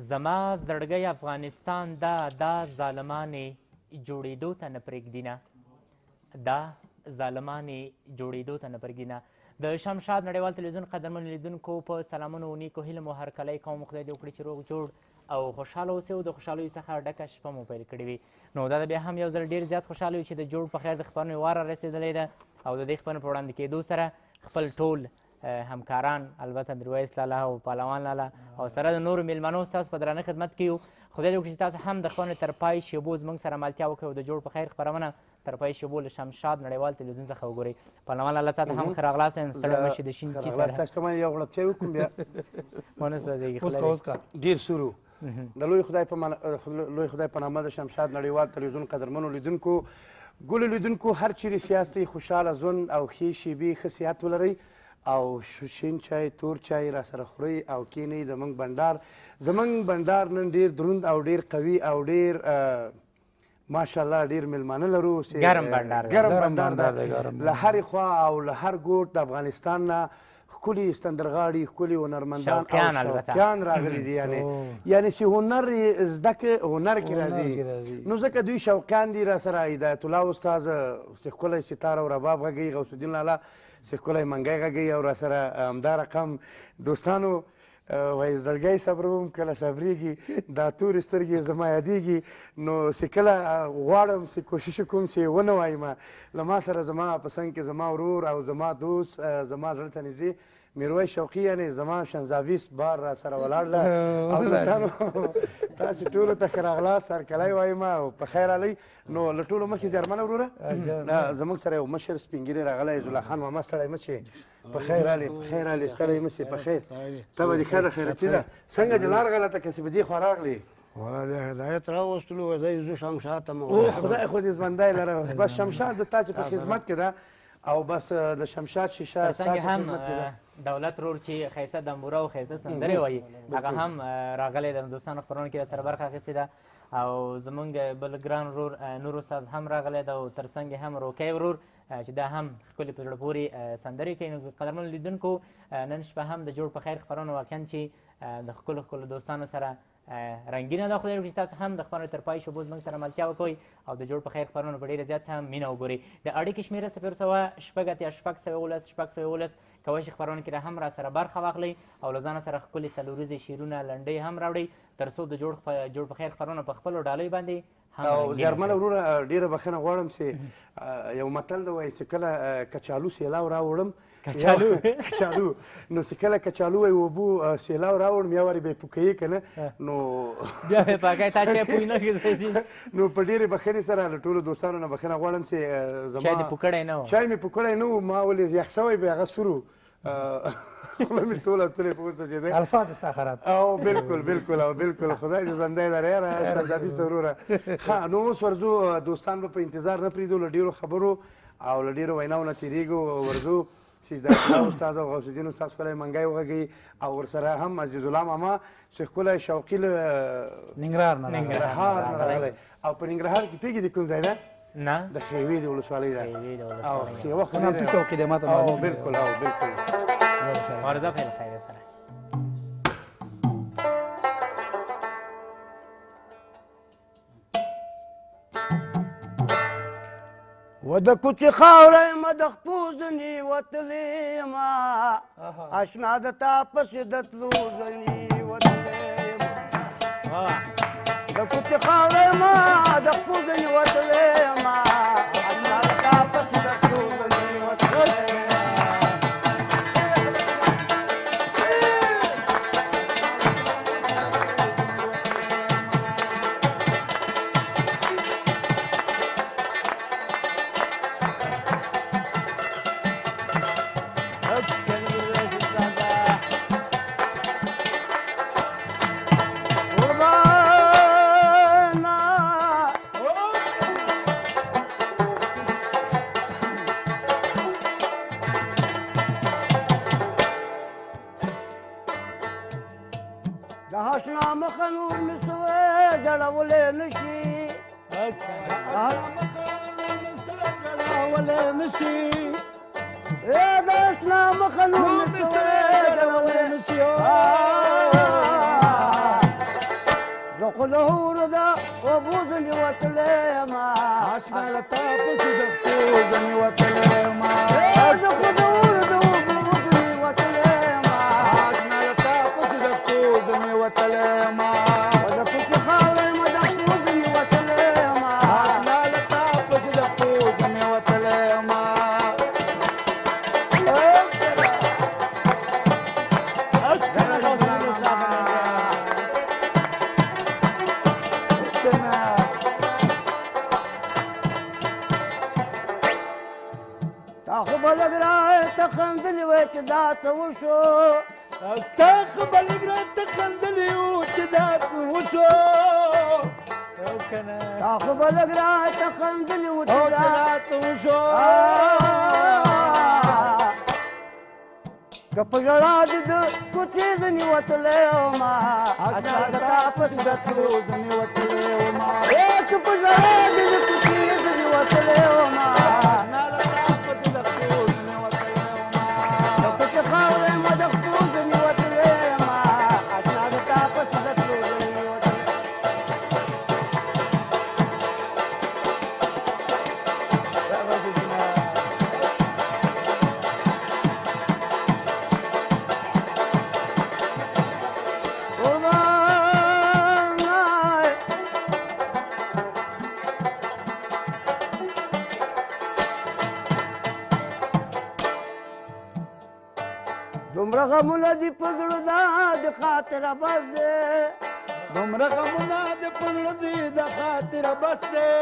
[SPEAKER 1] زما زړګی افغانستان ده دا ظالمانې جوړېدو ته نه پرېږدي نه دا ظالمانې جوړېدو ته نه پرېږدي نه د شمشاد نړیوال تلویزیون قدرمنو لیدونکو په سلامونو نیکو هیلو مو هرکلی کوم خدای دې وکړي چې روغ جوړ او خوشحاله اوسئ او د خوشحالیو څخه ډکه شپه مو پیل کړې وي. نو دا بیا هم یو ځل ډېر زیات خوشحاله یو چې د جوړ په خیر د خپرونې وار رسېدلی ده او د دې خپرونې په وړاندې کېدو سره خپل ټول همکاران البته میرویس لالا او پهلوان لالا او سره د نورو میلمنو ستاسو په درانه خدمت کې یو. خدای دې وکړي چې تاسو هم د خپرونې تر پای شیبو زموږ سره ملتیا وکړئ او د جوړ په خیر خپرونه تر پای شیبو له شمشاد نړیوال تلویزیون څخه وګورئ. پهلوان لالا تا ته هم ښه راغلاست وایم، ستړی مه شي د شین چي سره.
[SPEAKER 2] تاسو ته ما یو غړپ چای وکړم بیا
[SPEAKER 1] ونه سوځېږي.
[SPEAKER 2] اوس کا ډېر سورو د لوی خدای په نامه د شمشاد نړیوال تلویزیون قدرمنو لیدونکو ګلو لیدونکو هر چیرې سیاستئ خوشحاله ژوند او ښې شیبې ښه صحت ولرئ او شین چای تور چای را سره خورئ او کینئ. زموږ بنډار نن ډېر دروند او ډېر قوي او ډېر ماشاءالله ډېر میلمانه لرو.
[SPEAKER 1] ګرم
[SPEAKER 2] بنډار دی له هرې خوا او له هر ګوټ د افغانستان نه ښکلي استندرغاړي ښکلي هنرمندان او شوقیان راغلي دي. یعنې چې هنر یې زده که هنر کې راځي نو ځکه دوی شوقیان دي. را سره هدایت الله استاد چې ښکلی ستار او رباب غږوي، غوث الدین لالا چې ښکلی منګی غږوي او را سره همدا رقم دوستانو وایي زړګی صبروم کله صبرېږي دا تورې سترګې زما یادېږي. نو چې کله غواړم چې کوشش کوم چې ونه وایم له ما سره زما په څنګ کې زما ورور او زما دوست زما زړه ته نږدې میرویس شوقي یعنې زما شنزاویس بار را سره ولاړ له او دوستانو تاسې ټولو ته ښه راغلاست هرکلی وایم او په خیر رالئ. نو له ټولو مخکې زیارمنه وروره زموږ سره یو مشر سپین ږیری راغلی عزالله خان ماما ستړی مه شې په خیر رالې ستړی مه شې په خیر ته به دې ښه ده خیرتي ده څنګه دې لار غلطه که چې به دې خوا راغلې
[SPEAKER 3] هدایت راوستلو زه شمشاد ته
[SPEAKER 2] خدای خو دې ژوندی لره بس شمشاد د تا چې په خدمت کې ده او بس د شمشاد شیشه
[SPEAKER 1] ستاسو خدمت کې ده. دولت رور چې ښایسته دمبوره او ښایسته سندرې وایي هغه هم راغلی د دوستانو خپرونه کې راسره برخه اخیستې ده او زمونږ بل ګران ورور نور استاد هم راغلی ده او تر څنګ هم روکی ورور چې دا هم ښکلې په زړه پورې سندرې کوي. نو قدرمنو لیدونکو نن شپه هم د جوړ په خیر خپرونه واقعا چې د ښکلو دوستانو سره رنګینه ده. خدای وکړي چې تاسو هم د خپرونې تر پای شیبو زموږ سره ملتیا وکړئ او د جوړ په خیر خپرونه په ډېره زیات څه مینه وګورئ. د اړیکې شمېره 010 کولی شي خپرونه کې هم را سره برخه واخلئ او له ځانه سره ښکلې څلوریزې شعرونه لنډۍ هم راوړئ تر څو د جوړ په خیر خپرونه په خپلو ډالیو باندې
[SPEAKER 2] او زیارمنه وروره ډېره بښنه غواړم چې یو متل ده وایي چې کله کچالو سیلاو راوړم کچالو نو چې کله کچالو وایي اوبو سیلاو راوړم یا وارې به یې پوکوي که نه نو
[SPEAKER 1] بیا به یې پاکوي تا چای پوی نه کړي
[SPEAKER 2] نو په ډېرې بښنې سره له ټولو دوستانو نه بښنه غواړم چې
[SPEAKER 1] چای دې پوکړی نه و
[SPEAKER 2] چای مې پوکړی نه و ما ولې یخ شوی به هغه سورو خوله مې ټوله تلې په وسوځېدی
[SPEAKER 4] الفاظ ستا خراب
[SPEAKER 2] او بالکل خدای دې ژوندی لرې یاره شهزادي سته وروره ښه نو اوس ورځو دوستان به په انتظار نه پرېږدو له ډېرو خبرو او له ډېرو ویناو نه تېرېږو ورځو چې د استاد او غوث الدین استاد ښکلی منګی وغږوي او ورسره هم عزیز الله ماما چې ښکلی شوقي له
[SPEAKER 4] ننګرهار
[SPEAKER 2] نه راغلی او په ننګرهار کې پوهېږي د کوم ځای ده
[SPEAKER 1] نه
[SPEAKER 2] د خیوې د ولسوالۍ ده او خیوه خو
[SPEAKER 4] نامتو شوقي دی ما ته معلوم
[SPEAKER 2] بالکل
[SPEAKER 1] ورځه په خیر سره
[SPEAKER 3] و د کوڅې خاوره یم د خپوزنې وتلې یم اشنا د تا پسې د تلو ځنې وتلې یم د کوڅې خاوره یم د خپوزنې وتلې یم اشنا د تا پسې د تلو ځنې وتلې یم پوز مې وتلی یمه د کوڅې خاورې مه د پوز مې وتلی یمه اشنا له تا پسې د پوز مې وتلی یمه تا خو به لږ راته خندلي وې چې دا څه وشو تا خو به لږ راته خندلي وو چې دا څه وشو تا خو به لږ راته خندلي وو چې دا څه وشو که په ژړا دې د کوڅې ځنې وتلی ومه اشنا د تا پسې د تلو ځنې وتلی ومه که په ژړا دې د کوڅې ځنې وتلی ومه اشنا له تا پسې د تلو ځنې وتلی ومه د کوڅې خاورې مه د خپلو ځنې وتلی یمه اشنا د تا پسې د تلو ځنې وتلی دومره غمونه دي په زړه دا د خاطره بس دی دومره غمونه دي په زړه دي د خاطره بس دی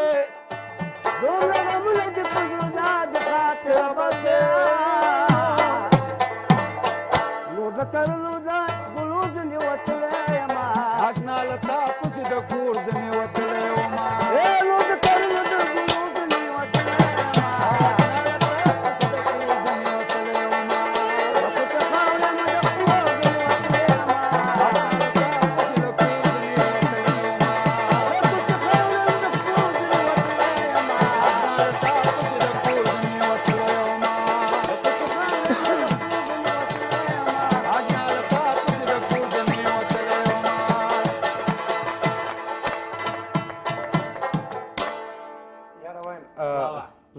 [SPEAKER 3] دومره غمونه دي په زړه دا د خاطره بس دی نو د ترلو د ګلو ځنې وتلی یمه اشنا له تا پسې د کور ځنې وتلی یمه نو د ترلو د ګلو ځنې وتلی یمه اشنا له تا پسې د کور ځنې وتلی یمه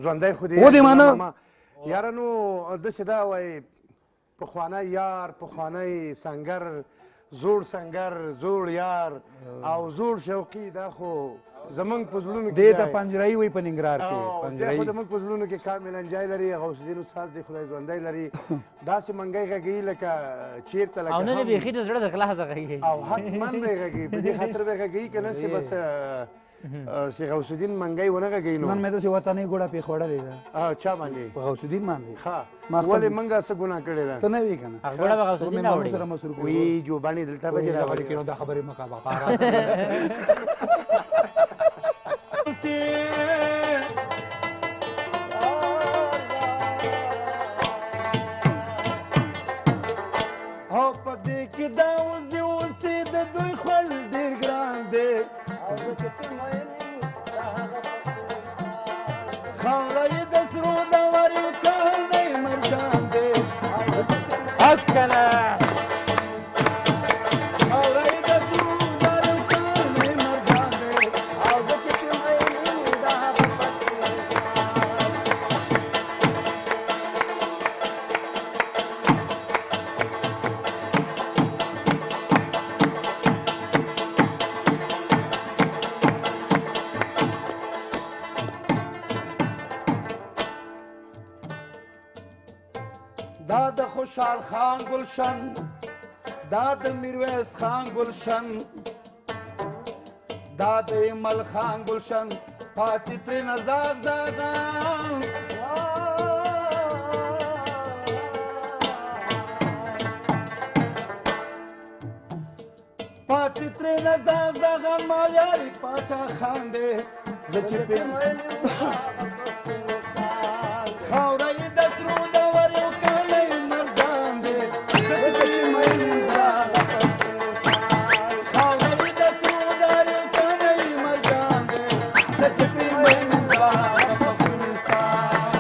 [SPEAKER 2] ژوندی خو دې
[SPEAKER 3] ودې منه
[SPEAKER 2] یاره نو داسې دا وایي پخوانی یار پخوانی سنګر زوړ سنګر زوړ یار او زوړ شوقي دا خو زمونږ په زړونو کې
[SPEAKER 4] دې ته پنجرایي وایي په ننګرهار کې
[SPEAKER 2] دی خو زمونږ په زړونو کې کامل انجای لري غوث الدین استاد دی خدای ژوندی لري داسې منګی غږوي لکه چېرته لکه
[SPEAKER 1] او نه بیخي د زړه د خلاصه غږېږي
[SPEAKER 2] او حتما به یې غږوي په دې خاطر به یې غږوي که نه چې بس شیخ غوث الدین منګی ونه غږوي نو
[SPEAKER 4] نن مې داسې وطنۍ ګوډه پې خوړلې ده
[SPEAKER 2] چا باندې
[SPEAKER 4] په غوث الدین باندې
[SPEAKER 2] ښه ولې موږ څه ګناه کړې ده
[SPEAKER 4] ته نه وې که نه
[SPEAKER 1] هغه ګوډه به غوث الدین راوړي
[SPEAKER 4] سره مصروف
[SPEAKER 2] وي جوبانې دلته به دې راغلي
[SPEAKER 4] کې نو دا خبرې مه کوه بابا
[SPEAKER 3] او په دې کې دا وزې اوسې د دوی خوړ ډېر ګران دی خاوره یې د سرو د وریو کاڼی مرجان دی
[SPEAKER 1] هکله
[SPEAKER 3] خاوره یې د سرو د وریو کاڼی مرجان دی او د کښې مینې د هغه دا د خوشحال خان گلشن دا د میرویس خان گلشن دا د ایمل خان گلشن پاتې ترېنه زاغ زاغان پاتې ترېنه زاغ زاغان ما یاري پاچا خان دی زه چې خاوره یې د سرو د وریو کاڼی مرجان دی خاوره یې د سرو د وریو کاڼی مرجان دی زه چې پرې مین د هغه پښتونستان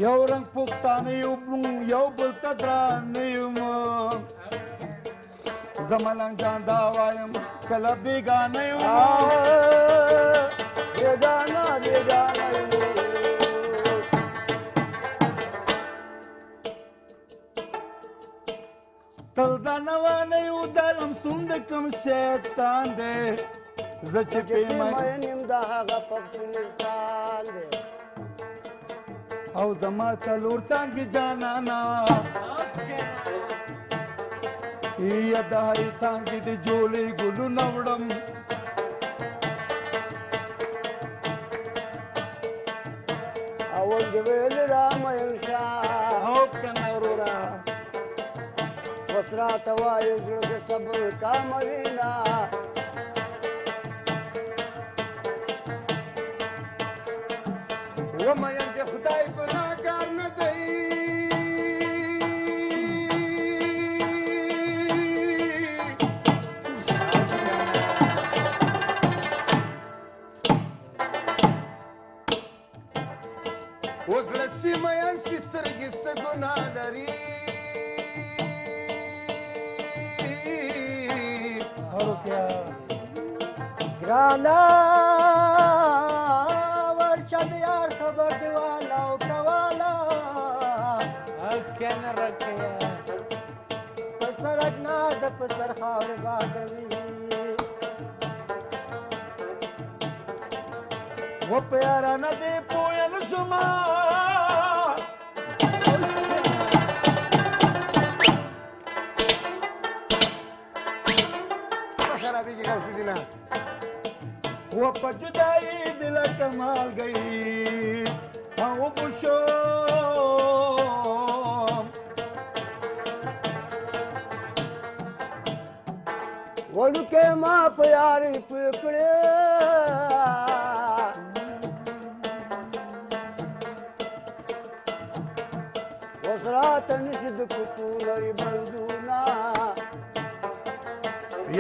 [SPEAKER 3] یو رنګ پښتانه یو مونږ یو بل ته درانه یو مونږ زه ملنګ جان دا وایم کله بېګانه یو بېګانه بېګانه یو تل دا نوانه یو د لمسون د کوم شیطان دی زه چې پیمین یم د هغه پښتونستان دی او زما څلور څانګې جانانا یا د هرې څانګې د جولې ګلونه وړم اول دې ویل رامین شاه او کنه وروره اوس راته وایې زړه د صبر کاموینه
[SPEAKER 9] ومیم د خدای ګناهګار نه دی اوس له سیمه یم چې سترګې څه ګناه لري
[SPEAKER 6] ګرانه ورشه د یار خبر دې والا او کوله په سړک نه د په سر خاورې بادوي
[SPEAKER 3] و په یارانه دې پوه نه شومه
[SPEAKER 9] خرابېږي غوث الدینه
[SPEAKER 3] و په جدایي دې لکه مالګۍ او بوشوم وړوکی ما په یارۍ پوه کړې اوس راته نشي د کوڅو لرې بندونه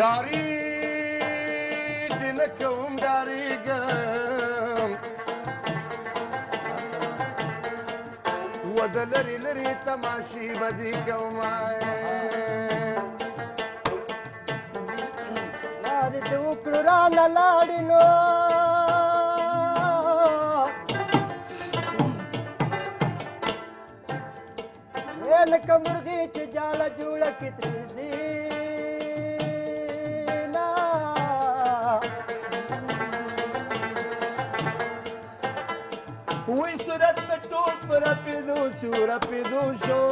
[SPEAKER 9] یاري دې نه کوم ډارېږم و د لرې لرې تماشې به دې کومه
[SPEAKER 6] لارې دې وکړو رانه لاړې نو لکه مرغۍ چې جاله جوړه کړي ترې زینه
[SPEAKER 3] وی صورت مې ټول په رپېدو شو رپېدو شو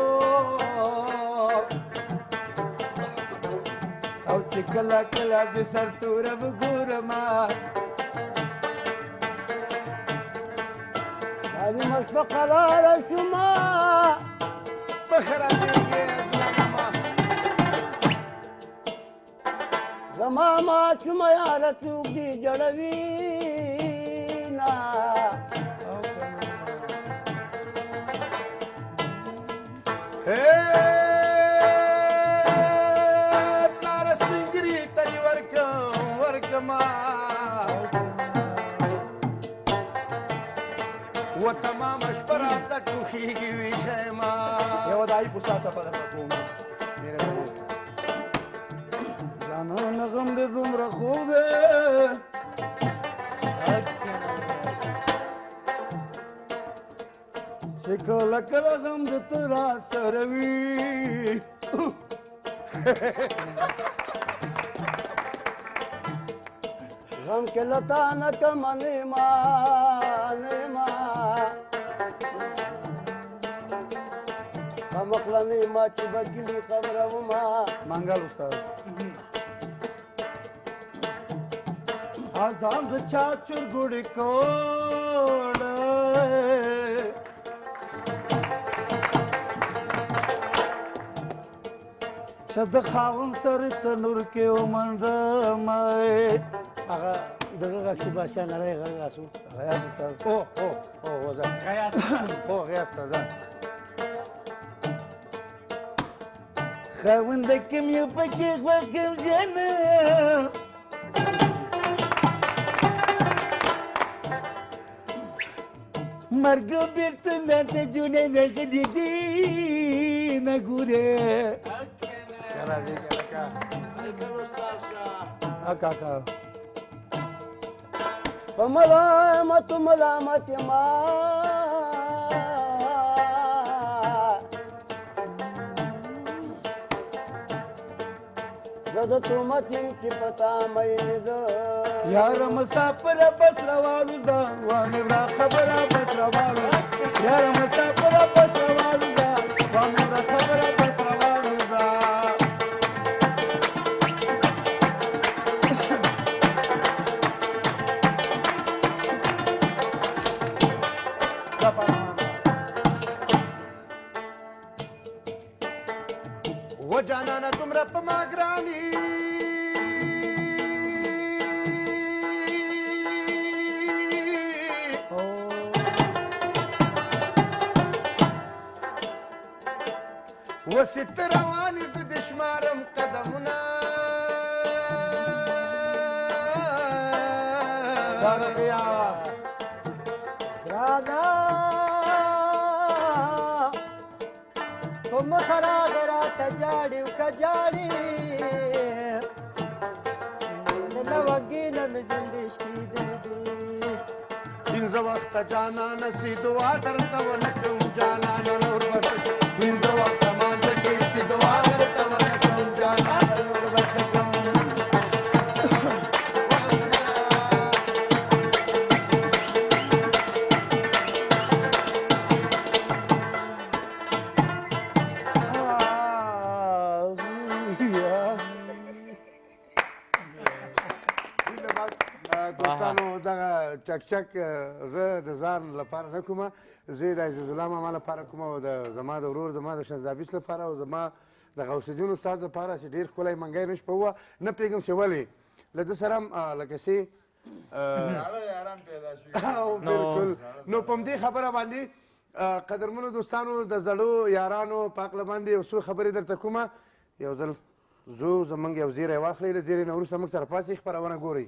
[SPEAKER 3] او چې کله کله د سرتوره به ګورمه نیمه شپه قراره شومه زما ماشومه یاره څوک دې جړوینه
[SPEAKER 9] پلاره سپین ږیري ته دې ورکمه و تمامه شپه راته ټوخېږي ویښه یمه
[SPEAKER 3] یوه دایي پوساته په درته کوم جانانه غم دې دومره خوږ دی چې کله کله غم د ته راسره وي غم کې له تا نه کمه نیمه نیمه کمقله نیمه چې به ګلي خبره ومه منګل استاد آزان د چا چرګوړې کوړه چې د خاوند سره تنور کې ومنډمه
[SPEAKER 2] هغه دغه غږ چې بادشاه نړۍ غږ غاسو
[SPEAKER 3] غیاث استاد
[SPEAKER 2] او وزه
[SPEAKER 1] غیاث
[SPEAKER 2] غیاث ته
[SPEAKER 3] خاوند کوم یو پکې غوږم جنه مرګ بیرته نه د جونې نغلي دي نه ګورې په ملامت ملامت ما زه د تهمت یم چې پتا مې زه یار مسافر بس روانو زه وامې وړه خبره بس روانو یار مسافر بس روانو زه وامې وړه خبره بس روانو زه
[SPEAKER 9] و جانانه دومره په ما ګراني و ست رواني زه د شمارم قدمونه
[SPEAKER 6] ګرانا په مخه راغه راته جاړې و که جاړې نه وږې نه مې زندې شکېدلې دي
[SPEAKER 9] پنځه وخته جانانه سي دعا درته ونه کوم جانانه نور بس پنځه وخته مانځه کې سي دعا درته ونه کوم جانانه نور بس کوم دوستانو دغه چکچک زه د ځان لپاره نه کومه زه د عزیز الله ماما لپاره کوم او د زما د ورور زما د شنزابیس لپاره او زما د غوث الدین استاد لپاره چې ډېر ښکلی منګی نه شپه وه نه پوهېږم چې ولې له ده سره هم لکه چې بلکل نو په همدې خبره باندې قدرمنو دوستانو د زړو یارانو په هکله باندې یو څو خبرې درته کومه یو ځل زو زموږ یو زیری واخلئ له زیرې نه وروسته موږ سره پاسې خپرونه ګورئ